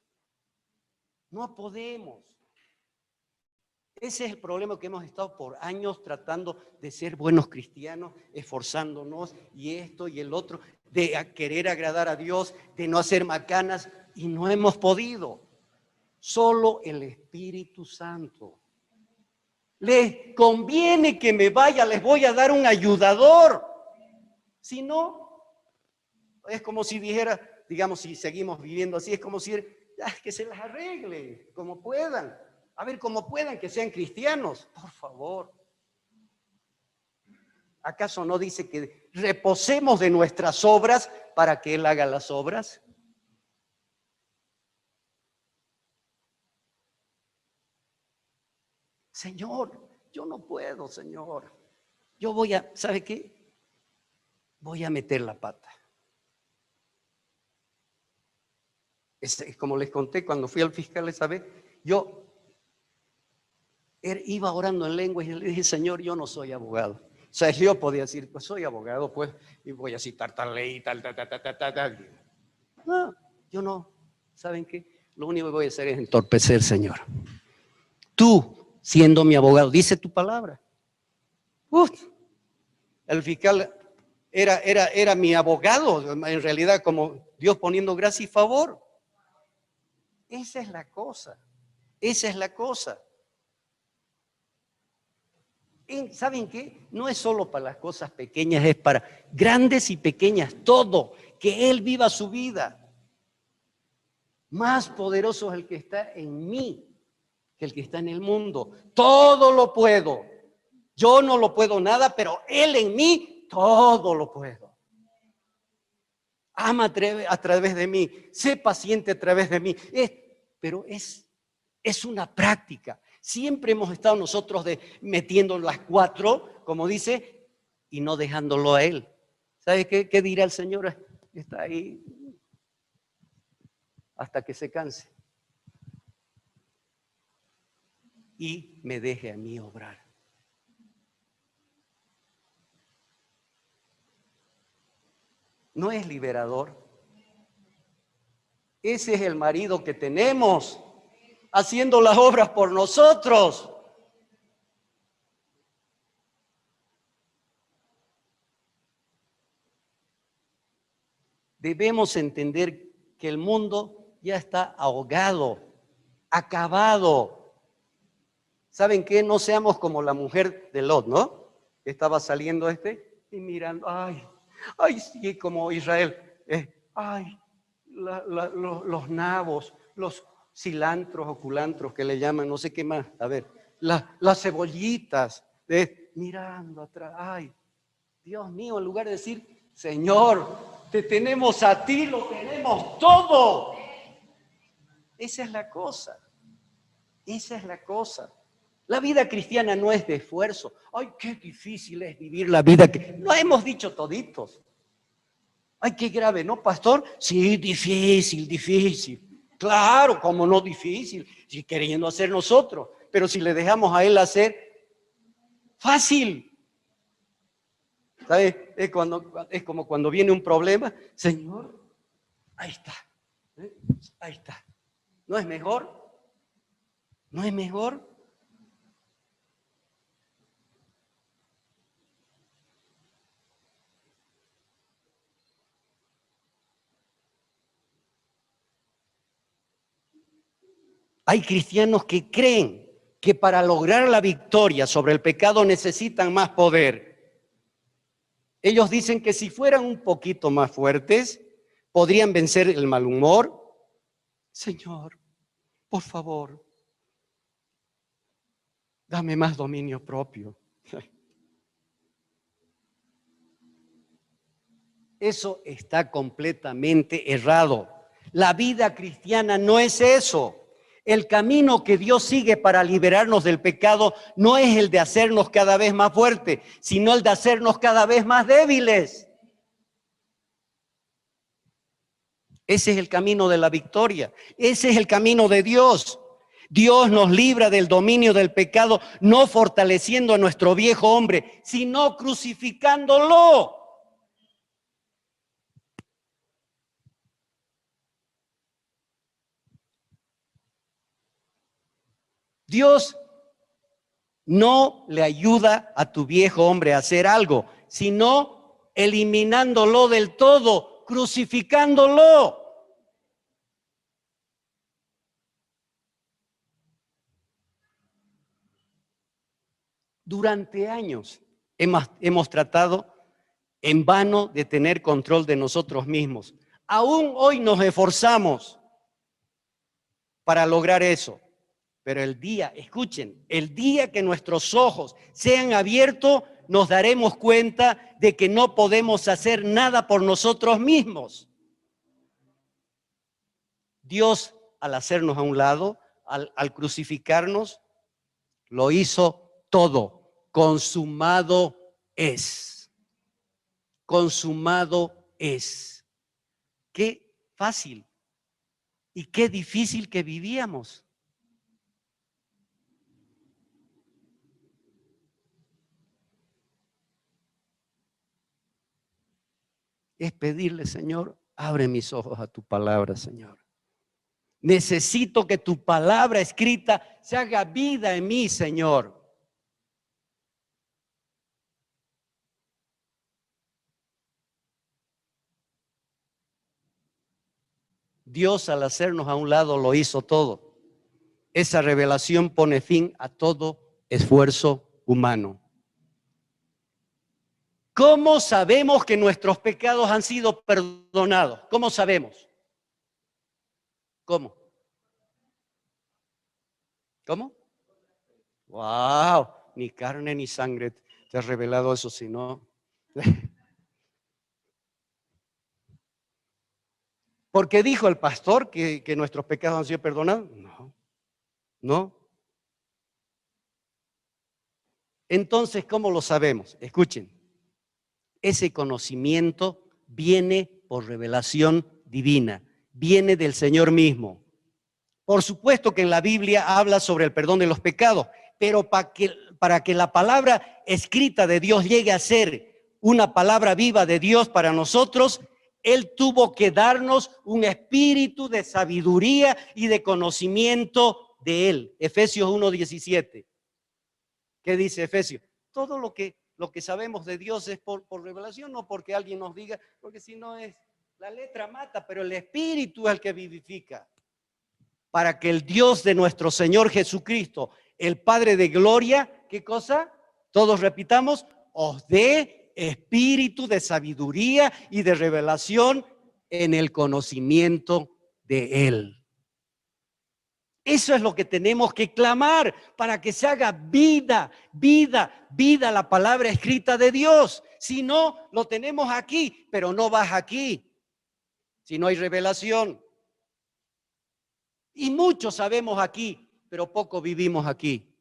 No podemos. Ese es el problema que hemos estado por años tratando de ser buenos cristianos, esforzándonos y esto y el otro, de querer agradar a Dios, de no hacer macanas y no hemos podido. Solo el Espíritu Santo. Les conviene que me vaya, les voy a dar un ayudador. Si no, es como si dijera, digamos, si seguimos viviendo así, es como si que se las arregle, como puedan. A ver, como puedan que sean cristianos, por favor. ¿Acaso no dice que reposemos de nuestras obras para que Él haga las obras? Señor, yo no puedo, Señor. Yo ¿sabe qué? Voy a meter la pata. Es como les conté cuando fui al fiscal esa vez, yo iba orando en lengua y le dije, Señor, yo no soy abogado. O sea, yo podía decir, pues soy abogado, pues, y voy a citar tal ley, tal. No, yo no. ¿Saben qué? Lo único que voy a hacer es entorpecer, Señor. Tú, siendo mi abogado, dice tu palabra. El fiscal era mi abogado, en realidad, como Dios poniendo gracia y favor. Esa es la cosa. Esa es la cosa. ¿Saben qué? No es solo para las cosas pequeñas, es para grandes y pequeñas, todo. Que Él viva su vida. Más poderoso es el que está en mí que el que está en el mundo. Todo lo puedo. Yo no lo puedo nada, pero Él en mí todo lo puedo. Ama a través de mí, sé paciente a través de mí. Pero es una práctica. Siempre hemos estado nosotros metiendo las cuatro, como dice, y no dejándolo a Él. ¿Sabe qué dirá el Señor? Está ahí. hasta que se canse y me deje a mí obrar. ¿No es liberador? Ese es el marido que tenemos, haciendo las obras por nosotros. Debemos entender que el mundo ya está ahogado, acabado. ¿Saben qué? No seamos como la mujer de Lot, ¿no? Estaba saliendo y mirando, ay, sí, como Israel, los nabos, los cilantros o culantros que le llaman, no sé qué más, a ver, las cebollitas, mirando atrás, ay, Dios mío, en lugar de decir, Señor, te tenemos a ti, lo tenemos todo. Esa es la cosa, esa es la cosa. La vida cristiana no es de esfuerzo. Ay, qué difícil es vivir la vida que... Lo hemos dicho toditos. Ay, qué grave, ¿no, pastor? Sí, difícil, difícil. Claro, como no difícil, si queriendo hacer nosotros. Pero si le dejamos a él hacer, fácil. ¿Sabes? Es como cuando viene un problema. Señor, ahí está. Ahí está. ¿No es mejor? ¿No es mejor? Hay cristianos que creen que para lograr la victoria sobre el pecado necesitan más poder. Ellos dicen que si fueran un poquito más fuertes, podrían vencer el mal humor. Señor, por favor, dame más dominio propio. Eso está completamente errado. La vida cristiana no es eso. El camino que Dios sigue para liberarnos del pecado no es el de hacernos cada vez más fuertes, sino el de hacernos cada vez más débiles. Ese es el camino de la victoria. Ese es el camino de Dios. Dios nos libra del dominio del pecado, no fortaleciendo a nuestro viejo hombre, sino crucificándolo. Dios no le ayuda a tu viejo hombre a hacer algo, sino eliminándolo del todo, crucificándolo. Durante años hemos tratado en vano de tener control de nosotros mismos. Aún hoy nos esforzamos para lograr eso. Pero escuchen, el día que nuestros ojos sean abiertos, nos daremos cuenta de que no podemos hacer nada por nosotros mismos. Dios, al hacernos a un lado, al crucificarnos, lo hizo todo. Consumado es. Consumado es. Qué fácil y qué difícil que vivíamos. Es pedirle, Señor, abre mis ojos a tu palabra, Señor. Necesito que tu palabra escrita se haga vida en mí, Señor. Dios, al hacernos a un lado, lo hizo todo. Esa revelación pone fin a todo esfuerzo humano. ¿Cómo sabemos que nuestros pecados han sido perdonados? ¿Cómo sabemos? ¿Cómo? ¿Cómo? ¡Wow! Ni carne ni sangre te ha revelado eso, sino... ¿Porque dijo el pastor que nuestros pecados han sido perdonados? No, no. Entonces, ¿cómo lo sabemos? Escuchen, ese conocimiento viene por revelación divina. viene del Señor mismo. Por supuesto que en la Biblia habla sobre el perdón de los pecados, pero para que la palabra escrita de Dios llegue a ser una palabra viva de Dios para nosotros, Él tuvo que darnos un espíritu de sabiduría y de conocimiento de Él. Efesios 1:17. ¿Qué dice Efesios? Todo lo que sabemos de Dios es por revelación, no porque alguien nos diga, porque si no es, la letra mata, pero el espíritu es el que vivifica. Para que el Dios de nuestro Señor Jesucristo, el Padre de gloria, ¿qué cosa? Todos repitamos, os dé espíritu de sabiduría y de revelación en el conocimiento de Él. Eso es lo que tenemos que clamar para que se haga vida, vida, vida la palabra escrita de Dios. Si no, lo tenemos aquí, pero no vas aquí. Si no hay revelación. Y mucho sabemos aquí, pero poco vivimos aquí.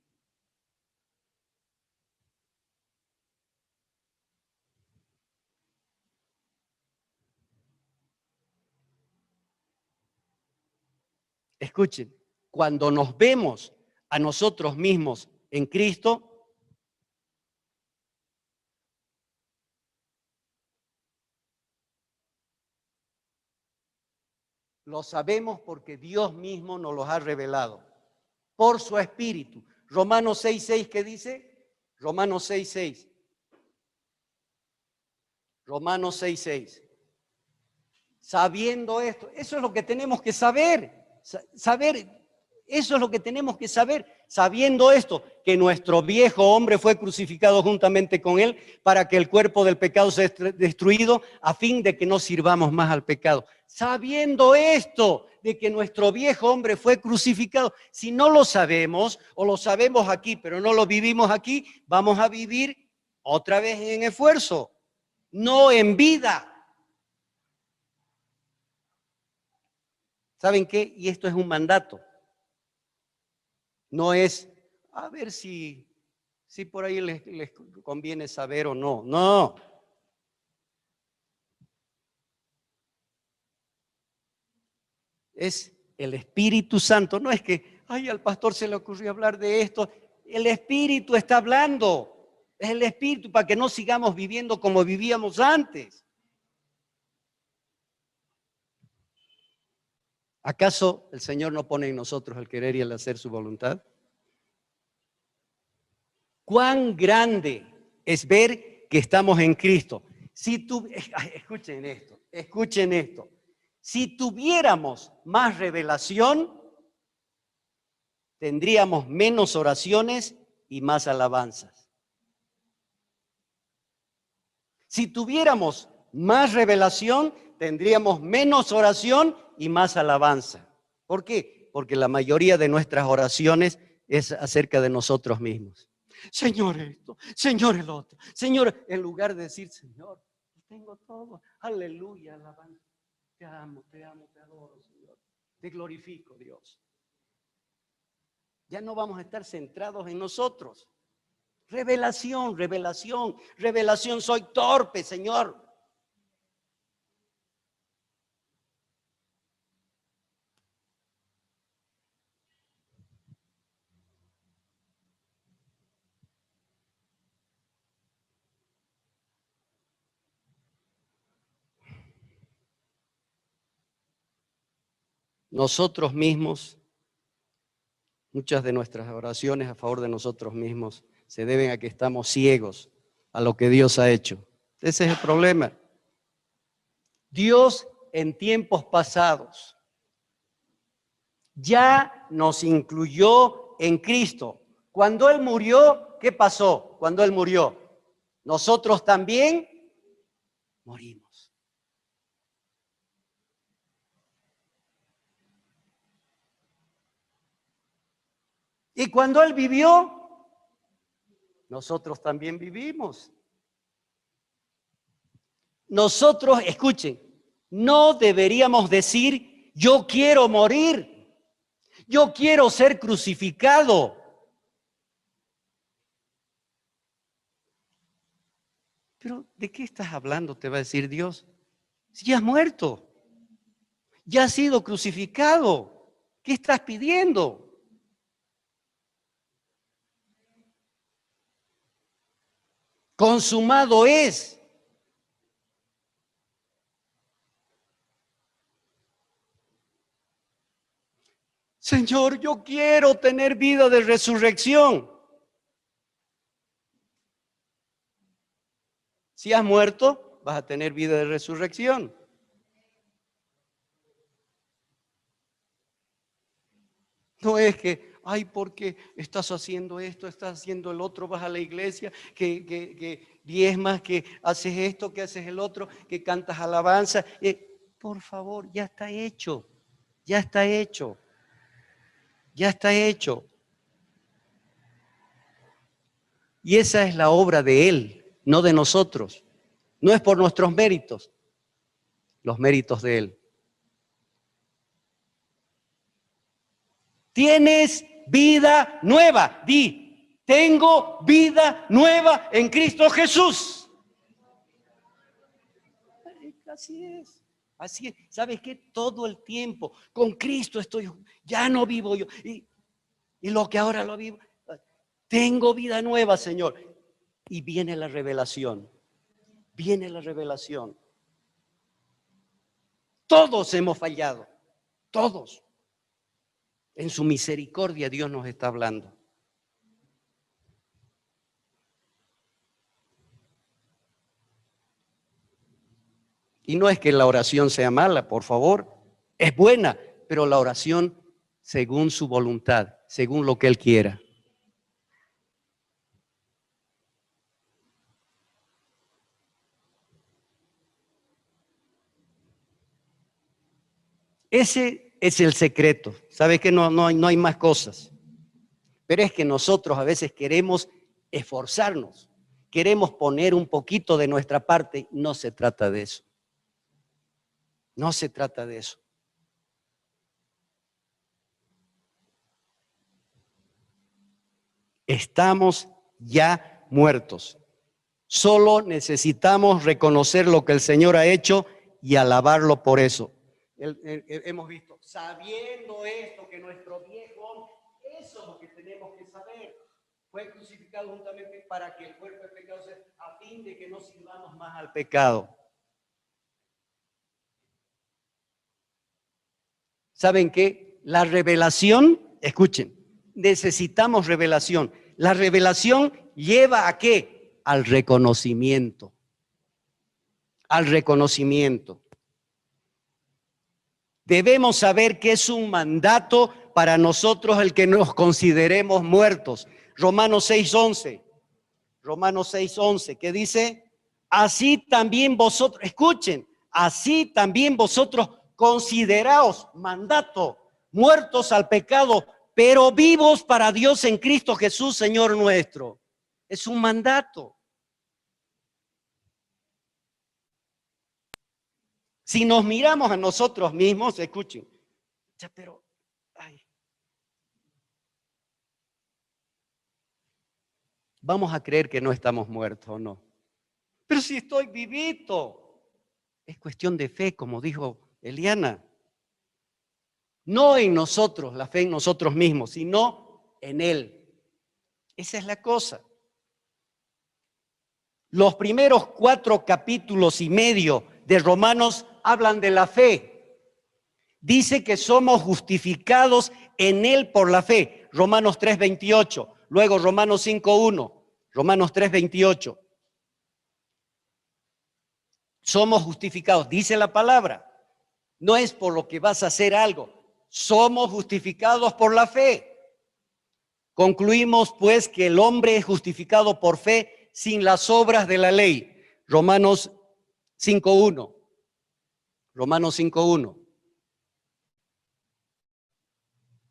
Escuchen, cuando nos vemos a nosotros mismos en Cristo, lo sabemos porque Dios mismo nos los ha revelado por su Espíritu. Romanos 6:6, ¿qué dice? Romanos 6:6. Romanos 6:6. Sabiendo esto, eso es lo que tenemos que saber. Eso es lo que tenemos que saber. Sabiendo esto, que nuestro viejo hombre fue crucificado juntamente con él para que el cuerpo del pecado sea destruido a fin de que no sirvamos más al pecado. Sabiendo esto, de que nuestro viejo hombre fue crucificado, si no lo sabemos o lo sabemos aquí, pero no lo vivimos aquí, vamos a vivir otra vez en esfuerzo, no en vida. ¿Saben qué? Y esto es un mandato. No es a ver si por ahí les conviene saber o no. No. Es el Espíritu Santo. No es que, ay, al pastor se le ocurrió hablar de esto. El Espíritu está hablando. Es el Espíritu para que no sigamos viviendo como vivíamos antes. ¿Acaso el Señor no pone en nosotros el querer y el hacer su voluntad? Cuán grande es ver que estamos en Cristo. Escuchen esto. Si tuviéramos más revelación, tendríamos menos oraciones y más alabanzas. Si tuviéramos más revelación, tendríamos menos oración y más alabanza. ¿Por qué? Porque la mayoría de nuestras oraciones es acerca de nosotros mismos. Señor esto, Señor el otro, Señor, en lugar de decir, Señor, tengo todo, aleluya, alabanza, te amo, te adoro, Señor, te glorifico, Dios. Ya no vamos a estar centrados en nosotros. Revelación, revelación, revelación, soy torpe, Señor. Nosotros mismos, muchas de nuestras oraciones a favor de nosotros mismos se deben a que estamos ciegos a lo que Dios ha hecho. Ese es el problema. Dios en tiempos pasados ya nos incluyó en Cristo. Cuando Él murió, ¿qué pasó? Cuando Él murió, nosotros también morimos. Y cuando Él vivió, nosotros también vivimos. Nosotros, escuchen, no deberíamos decir, yo quiero morir, yo quiero ser crucificado. Pero, ¿de qué estás hablando? Te va a decir Dios. Si ya has muerto. Ya has sido crucificado. ¿Qué estás pidiendo? Consumado es. Señor, yo quiero tener vida de resurrección. Si has muerto, vas a tener vida de resurrección. No es que, ay, porque estás haciendo esto, estás haciendo el otro, vas a la iglesia, que diezmas, que haces esto, que haces el otro, que cantas alabanza. Por favor, ya está hecho, ya está hecho, ya está hecho. Y esa es la obra de Él, no de nosotros. No es por nuestros méritos, los méritos de Él. Tienes vida nueva. Di, tengo vida nueva en Cristo Jesús. Así es. Así es. ¿Sabes qué? Todo el tiempo con Cristo estoy, ya no vivo yo. Y lo que ahora lo vivo, tengo vida nueva, Señor. Y viene la revelación. Viene la revelación. Todos hemos fallado. Todos. En su misericordia Dios nos está hablando. Y no es que la oración sea mala, por favor. Es buena, pero la oración según su voluntad, según lo que Él quiera. Ese es el secreto. ¿Sabes que no hay más cosas? Pero es que nosotros a veces queremos esforzarnos, queremos poner un poquito de nuestra parte. No se trata de eso. No se trata de eso. Estamos ya muertos. Solo necesitamos reconocer lo que el Señor ha hecho y alabarlo por eso. Hemos visto, sabiendo esto, que nuestro viejo, eso es lo que tenemos que saber. Fue crucificado juntamente para que el cuerpo de pecado sea, a fin de que no sirvamos más al pecado. ¿Saben qué? La revelación, escuchen, necesitamos revelación. La revelación lleva ¿a qué? Al reconocimiento. Al reconocimiento. Debemos saber que es un mandato para nosotros el que nos consideremos muertos. Romanos 6:11. Romanos 6:11, que dice, así también vosotros, escuchen, así también vosotros consideraos, mandato, muertos al pecado, pero vivos para Dios en Cristo Jesús, Señor nuestro. Es un mandato. Si nos miramos a nosotros mismos, escuchen, pero, ay, vamos a creer que no estamos muertos o no. Pero si estoy vivito, es cuestión de fe, como dijo Eliana. No en nosotros, la fe en nosotros mismos, sino en Él. Esa es la cosa. Los primeros 4 capítulos y medio de Romanos hablan de la fe. Dice que somos justificados en Él por la fe. Romanos 3:28. Luego Romanos 5:1. Romanos 3:28. Somos justificados, dice la palabra. No es por lo que vas a hacer algo. Somos justificados por la fe. Concluimos pues que el hombre es justificado por fe sin las obras de la ley. Romanos 5:1. Romanos 5:1.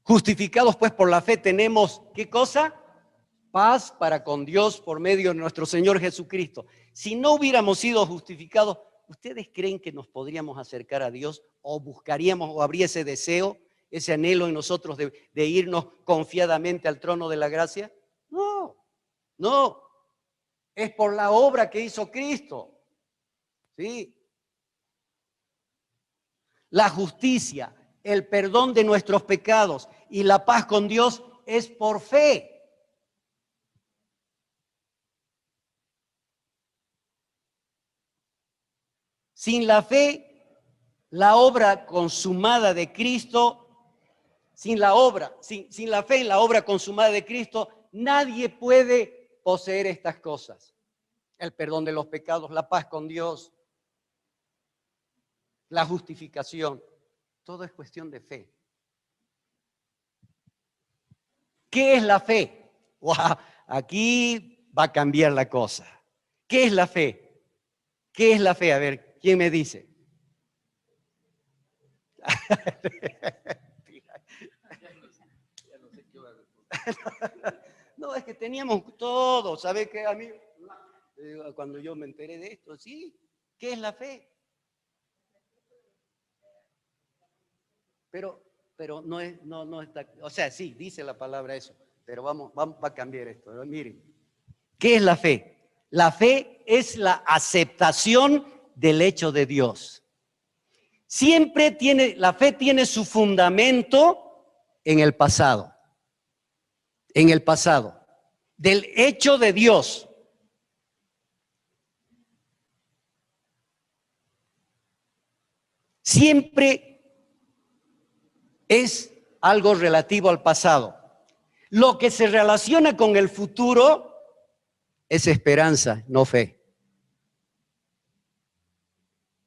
Justificados pues por la fe tenemos, ¿qué cosa? Paz para con Dios por medio de nuestro Señor Jesucristo. Si no hubiéramos sido justificados, ¿ustedes creen que nos podríamos acercar a Dios o buscaríamos o habría ese deseo, ese anhelo en nosotros de irnos confiadamente al trono de la gracia? No, no. Es por la obra que hizo Cristo. ¿Sí? la justicia, el perdón de nuestros pecados y la paz con Dios es por fe. Sin la fe, la obra consumada de Cristo, sin la fe en la obra consumada de Cristo, nadie puede poseer estas cosas. El perdón de los pecados, la paz con Dios, la justificación. Todo es cuestión de fe. ¿Qué es la fe? ¡Wow! Aquí va a cambiar la cosa. ¿Qué es la fe? ¿Qué es la fe? A ver, ¿quién me dice? No, es que teníamos todo. ¿Sabe qué? A mí, cuando yo me enteré de esto, sí, ¿qué es la fe? Pero no está, o sea, sí, dice la palabra eso, pero vamos a cambiar esto. Miren, ¿qué es la fe? La fe es la aceptación del hecho de Dios. La fe tiene su fundamento en el pasado, del hecho de Dios. Siempre es algo relativo al pasado. Lo que se relaciona con el futuro es esperanza, no fe.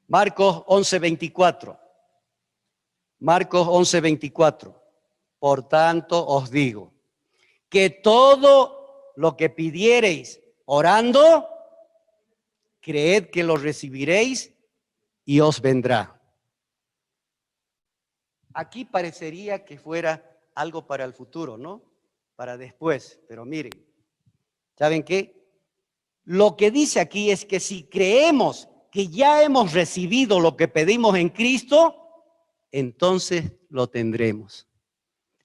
Marcos 11:24. Marcos 11:24. Por tanto os digo, que todo lo que pidiereis orando, creed que lo recibiréis y os vendrá. Aquí parecería que fuera algo para el futuro, ¿no? Para después, pero miren, ¿saben qué? Lo que dice aquí es que si creemos que ya hemos recibido lo que pedimos en Cristo, entonces lo tendremos.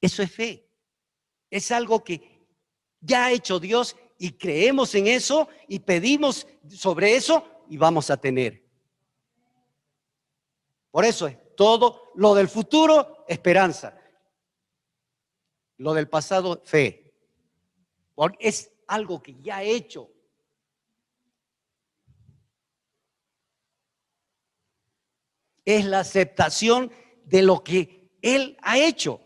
Eso es fe. Es algo que ya ha hecho Dios y creemos en eso y pedimos sobre eso y vamos a tener. Por eso es todo lo del futuro, esperanza. Lo del pasado, fe. Porque es algo que ya ha hecho. Es la aceptación de lo que Él ha hecho.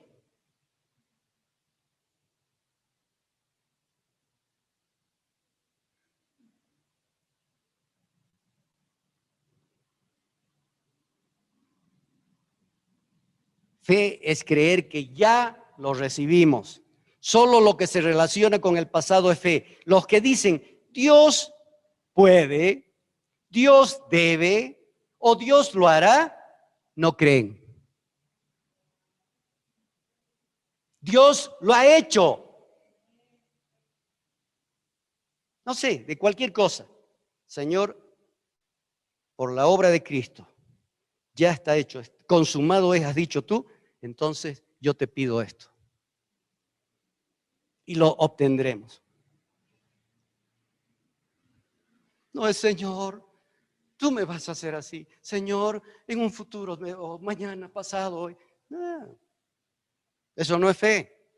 Fe es creer que ya lo recibimos. Solo lo que se relaciona con el pasado es fe. Los que dicen Dios puede, Dios debe o Dios lo hará, no creen. Dios lo ha hecho. No sé, de cualquier cosa. Señor, por la obra de Cristo, ya está hecho. Consumado es, has dicho tú, entonces yo te pido esto. Y lo obtendremos. No es, Señor, tú me vas a hacer así. Señor, en un futuro, o mañana, pasado, hoy. No, eso no es fe.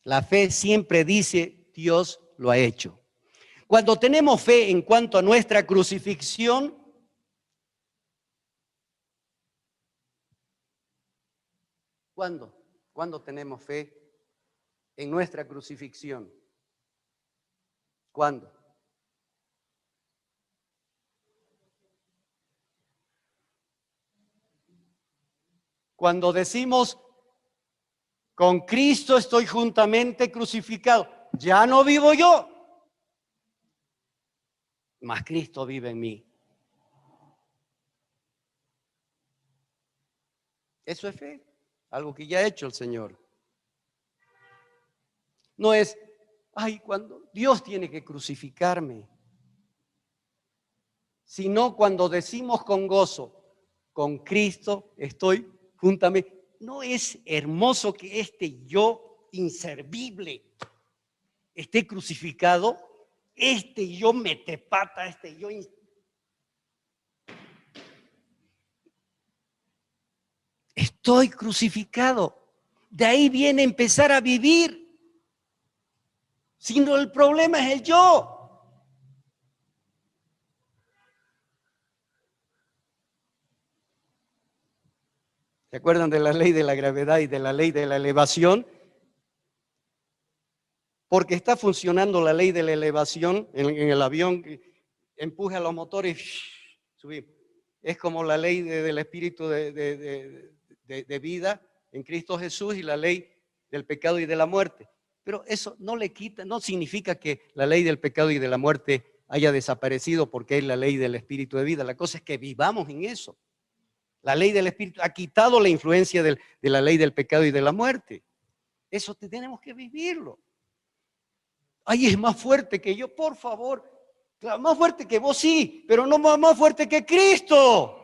La fe siempre dice, Dios lo ha hecho. Cuando tenemos fe en cuanto a nuestra crucifixión, ¿cuándo? ¿Cuándo tenemos fe en nuestra crucifixión? ¿Cuándo? Cuando decimos, con Cristo estoy juntamente crucificado, ya no vivo yo, mas Cristo vive en mí. Eso es fe, algo que ya ha hecho el Señor. No es, ay, cuando Dios tiene que crucificarme, sino cuando decimos con gozo, con Cristo estoy juntamente. ¿No es hermoso que este yo inservible esté crucificado? este yo mete pata, este yo... Estoy crucificado. De ahí viene empezar a vivir. Sino el problema es el yo. ¿Se acuerdan de la ley de la gravedad y de la ley de la elevación? Porque está funcionando la ley de la elevación en el avión, empuja los motores, subimos. Es como la ley del espíritu de vida en Cristo Jesús y la ley del pecado y de la muerte. Pero eso no le quita, no significa que la ley del pecado y de la muerte haya desaparecido porque es la ley del espíritu de vida. La cosa es que vivamos en eso. La ley del espíritu ha quitado la influencia de la ley del pecado y de la muerte. Eso tenemos que vivirlo. Ay, es más fuerte que yo, por favor. Claro, más fuerte que vos sí, pero no más fuerte que Cristo.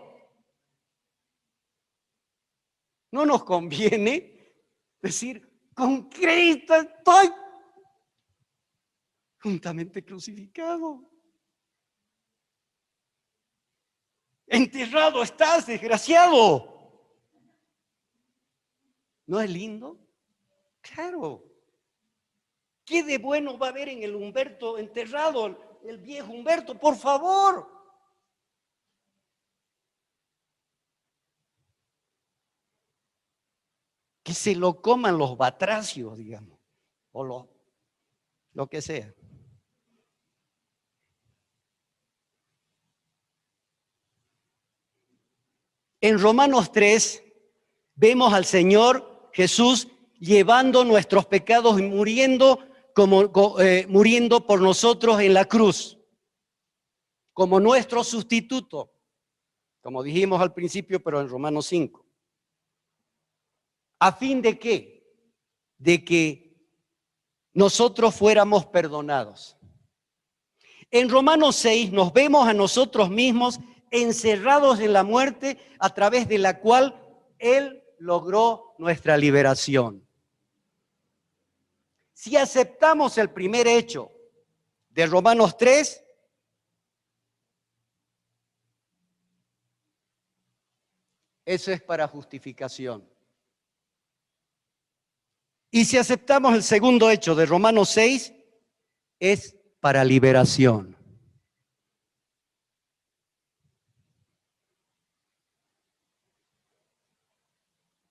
No nos conviene decir, con Cristo estoy juntamente crucificado. Enterrado estás, desgraciado. ¿No es lindo? Claro. ¿Qué de bueno va a haber en el Humberto enterrado, el viejo Humberto? Por favor. Que se lo coman los batracios, digamos, o lo que sea. En Romanos 3 vemos al Señor Jesús llevando nuestros pecados y muriendo, muriendo por nosotros en la cruz, como nuestro sustituto, como dijimos al principio, pero en Romanos 5. ¿A fin de qué? De que nosotros fuéramos perdonados. En Romanos 6 nos vemos a nosotros mismos encerrados en la muerte a través de la cual Él logró nuestra liberación. Si aceptamos el primer hecho de Romanos 3, eso es para justificación. Y si aceptamos el segundo hecho de Romanos 6, es para liberación.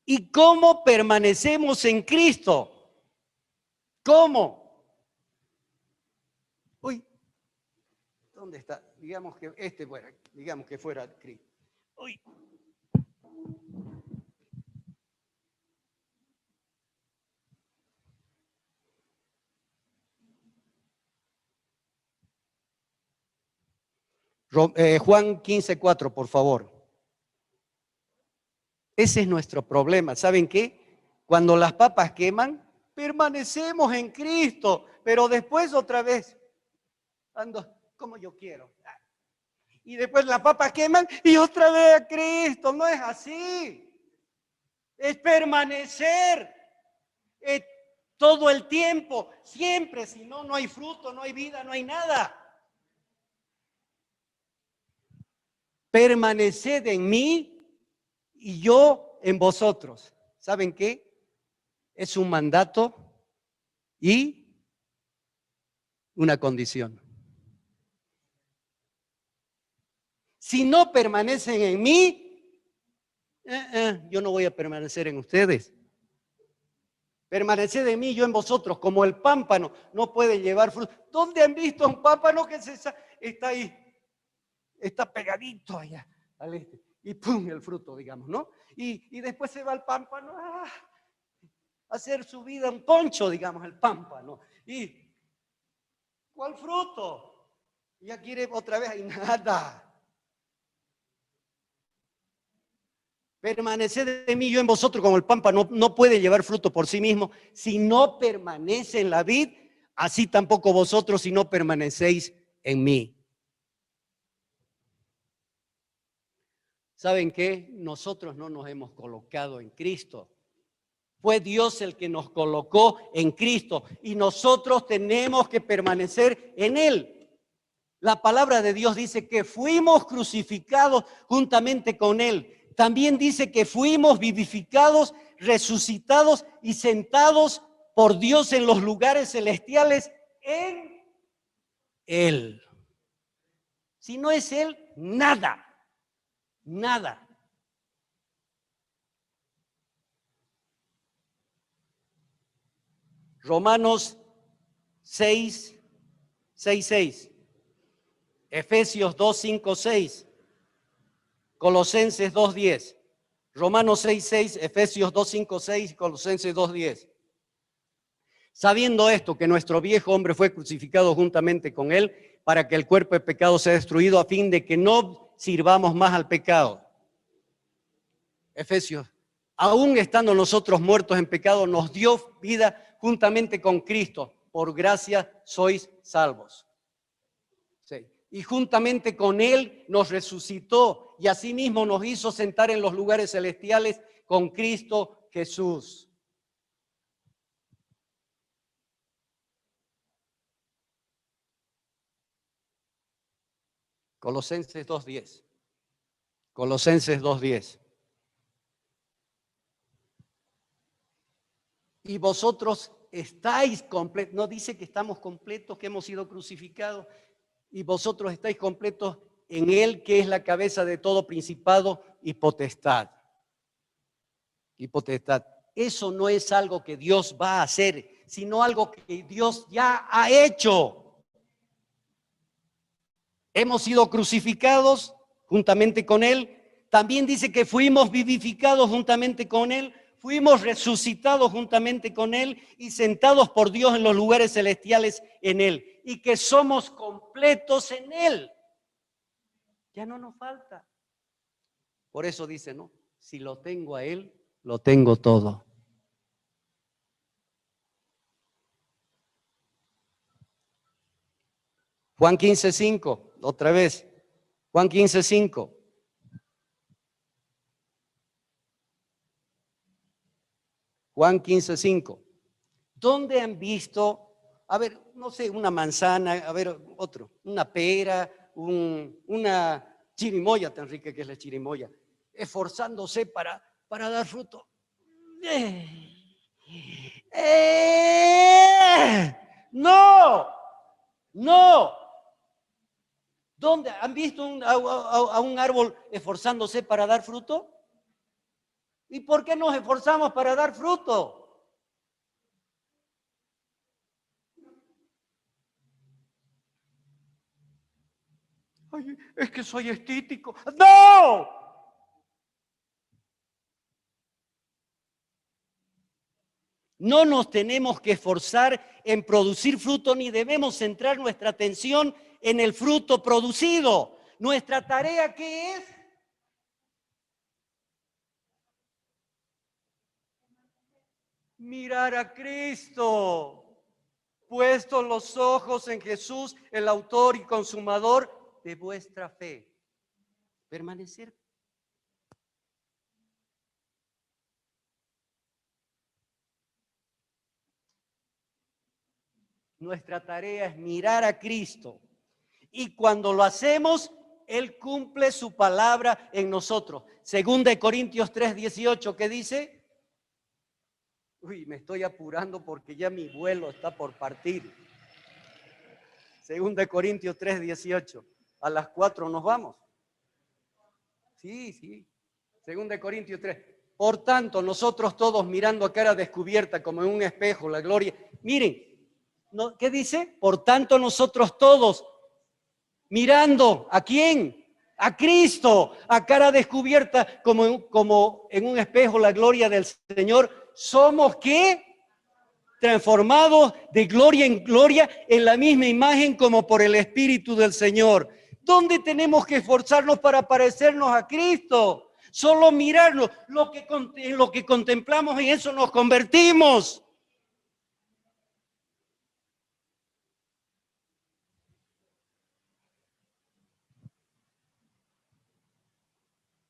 ¿Y cómo permanecemos en Cristo? ¿Cómo? Uy, ¿dónde está? Digamos que fuera Cristo. Uy. Juan 15:4, por favor. Ese es nuestro problema. ¿Saben qué? Cuando las papas queman, permanecemos en Cristo, pero después otra vez ando como yo quiero. Y después las papas queman y otra vez a Cristo. No es así. Es permanecer todo el tiempo, siempre. Si no, no hay fruto, no hay vida, no hay nada. Permaneced en mí y yo en vosotros. ¿Saben qué? Es un mandato y una condición. Si no permanecen en mí, yo no voy a permanecer en ustedes. Permaneced en mí, yo en vosotros, como el pámpano no puede llevar fruto. ¿Dónde han visto un pámpano que está ahí? Está pegadito allá al este. Y pum, el fruto, digamos, ¿no? Y después se va el pámpano a hacer su vida un poncho, digamos, el pámpano. ¿Y cuál fruto? Ya quiere otra vez, y nada. Permaneced en mí, yo en vosotros, como el pámpano no puede llevar fruto por sí mismo. Si no permanece en la vid, así tampoco vosotros si no permanecéis en mí. ¿Saben qué? Nosotros no nos hemos colocado en Cristo. Fue Dios el que nos colocó en Cristo y nosotros tenemos que permanecer en Él. La palabra de Dios dice que fuimos crucificados juntamente con Él. También dice que fuimos vivificados, resucitados y sentados por Dios en los lugares celestiales en Él. Si no es Él, nada, nada. Romanos 6, 6, 6. Efesios 2, 5, 6. Colosenses 2, 10. Romanos 6, 6, Efesios 2, 5, 6, Colosenses 2, 10. Sabiendo esto, que nuestro viejo hombre fue crucificado juntamente con él, para que el cuerpo de pecado sea destruido, a fin de que no sirvamos más al pecado. Efesios, aún estando nosotros muertos en pecado, nos dio vida juntamente con Cristo. Por gracia sois salvos. Sí. Y juntamente con Él nos resucitó y asimismo nos hizo sentar en los lugares celestiales con Cristo Jesús. Colosenses 2:10. Colosenses 2:10. Y vosotros estáis completos, no dice que estamos completos, que hemos sido crucificados, y vosotros estáis completos en Él, que es la cabeza de todo principado y potestad. Y potestad. Eso no es algo que Dios va a hacer, sino algo que Dios ya ha hecho. Hemos sido crucificados juntamente con Él. También dice que fuimos vivificados juntamente con Él. Fuimos resucitados juntamente con Él y sentados por Dios en los lugares celestiales en Él. Y que somos completos en Él. Ya no nos falta. Por eso dice, ¿no? Si lo tengo a Él, lo tengo todo. Juan 15:5, otra vez. Juan 15:5. Juan 15:5. ¿Dónde han visto, a ver, no sé, una manzana, a ver, otro, una pera, una chirimoya, tan rica que es la chirimoya, esforzándose para dar fruto? No, no. ¿Dónde han visto a un árbol esforzándose para dar fruto? ¿Y por qué nos esforzamos para dar fruto? Ay, es que soy estético. ¡No! No nos tenemos que esforzar en producir fruto ni debemos centrar nuestra atención en el fruto producido. Nuestra tarea, ¿qué es? Mirar a Cristo, puestos los ojos en Jesús, el autor y consumador de vuestra fe. Permanecer. Nuestra tarea es mirar a Cristo. Y cuando lo hacemos, Él cumple su palabra en nosotros. Segunda de Corintios 3:18, ¿qué dice? Uy, me estoy apurando porque ya mi vuelo está por partir. Segunda de Corintios 3:18. A las 4 nos vamos. Sí, sí. Segunda de Corintios 3. Por tanto, nosotros todos mirando a cara descubierta como en un espejo la gloria. Miren, ¿qué dice? Por tanto, nosotros todos mirando ¿a quién? A Cristo, a cara descubierta como en un espejo la gloria del Señor. ¿Somos qué? Transformados de gloria en gloria en la misma imagen como por el Espíritu del Señor. ¿Dónde tenemos que esforzarnos para parecernos a Cristo? Solo mirarlo, en lo que contemplamos, en eso nos convertimos.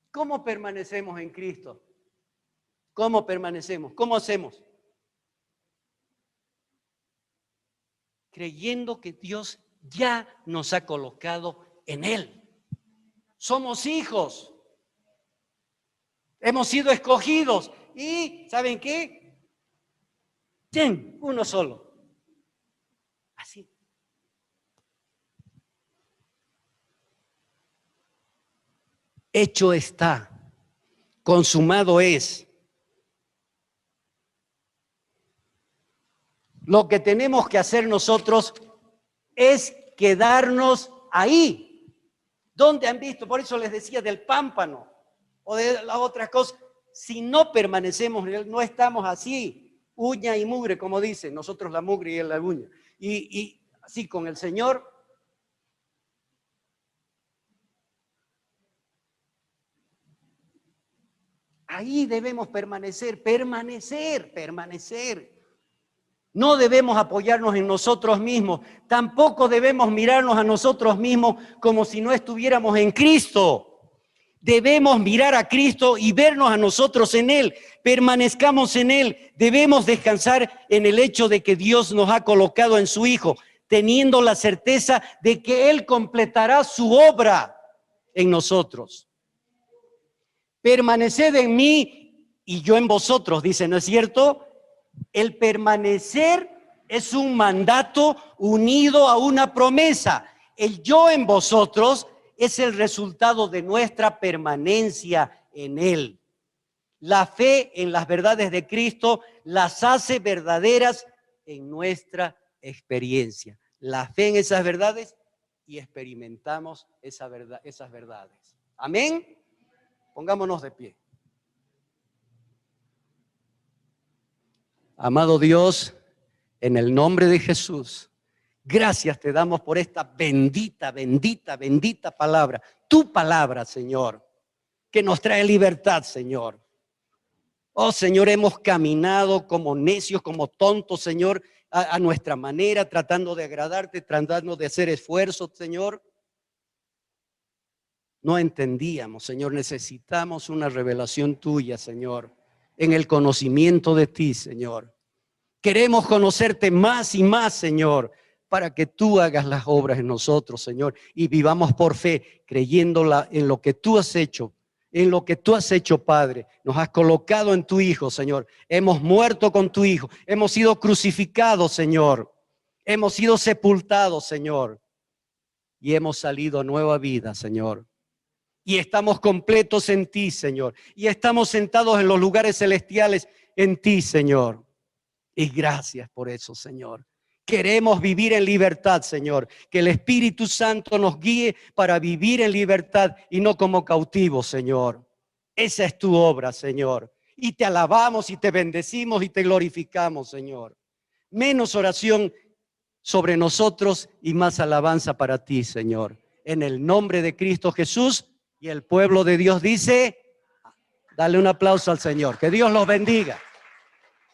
¿Cómo permanecemos en Cristo? ¿Cómo permanecemos? ¿Cómo hacemos? Creyendo que Dios ya nos ha colocado en Él. Somos hijos. Hemos sido escogidos. Y, ¿saben qué? ¡Chin! Uno solo. Así. Hecho está. Consumado es. Lo que tenemos que hacer nosotros es quedarnos ahí. ¿Dónde han visto? Por eso les decía del pámpano o de las otras cosas. Si no permanecemos, no estamos así, uña y mugre, como dicen, nosotros la mugre y él la uña. Y así con el Señor. Ahí debemos permanecer. No debemos apoyarnos en nosotros mismos. Tampoco debemos mirarnos a nosotros mismos como si no estuviéramos en Cristo. Debemos mirar a Cristo y vernos a nosotros en Él. Permanezcamos en Él. Debemos descansar en el hecho de que Dios nos ha colocado en su Hijo, teniendo la certeza de que Él completará su obra en nosotros. Permaneced en mí y yo en vosotros, dice, ¿no es cierto? El permanecer es un mandato unido a una promesa. El yo en vosotros es el resultado de nuestra permanencia en Él. La fe en las verdades de Cristo las hace verdaderas en nuestra experiencia. La fe en esas verdades y experimentamos esas verdades. Amén. Pongámonos de pie. Amado Dios, en el nombre de Jesús, gracias te damos por esta bendita palabra. Tu palabra, Señor, que nos trae libertad, Señor. Oh, Señor, hemos caminado como necios, como tontos, Señor, a nuestra manera, tratando de agradarte, tratando de hacer esfuerzos, Señor. No entendíamos, Señor, necesitamos una revelación tuya, Señor, en el conocimiento de ti, Señor. Queremos conocerte más y más, Señor, para que tú hagas las obras en nosotros, Señor, y vivamos por fe, creyéndola en lo que tú has hecho, Padre. Nos has colocado en tu Hijo, Señor. Hemos muerto con tu Hijo, hemos sido crucificados, Señor. Hemos sido sepultados, Señor, y hemos salido a nueva vida, Señor. Y estamos completos en ti, Señor. Y estamos sentados en los lugares celestiales en ti, Señor. Y gracias por eso, Señor. Queremos vivir en libertad, Señor. Que el Espíritu Santo nos guíe para vivir en libertad y no como cautivos, Señor. Esa es tu obra, Señor. Y te alabamos y te bendecimos y te glorificamos, Señor. Menos oración sobre nosotros y más alabanza para ti, Señor. En el nombre de Cristo Jesús. Y el pueblo de Dios dice, dale un aplauso al Señor. Que Dios los bendiga.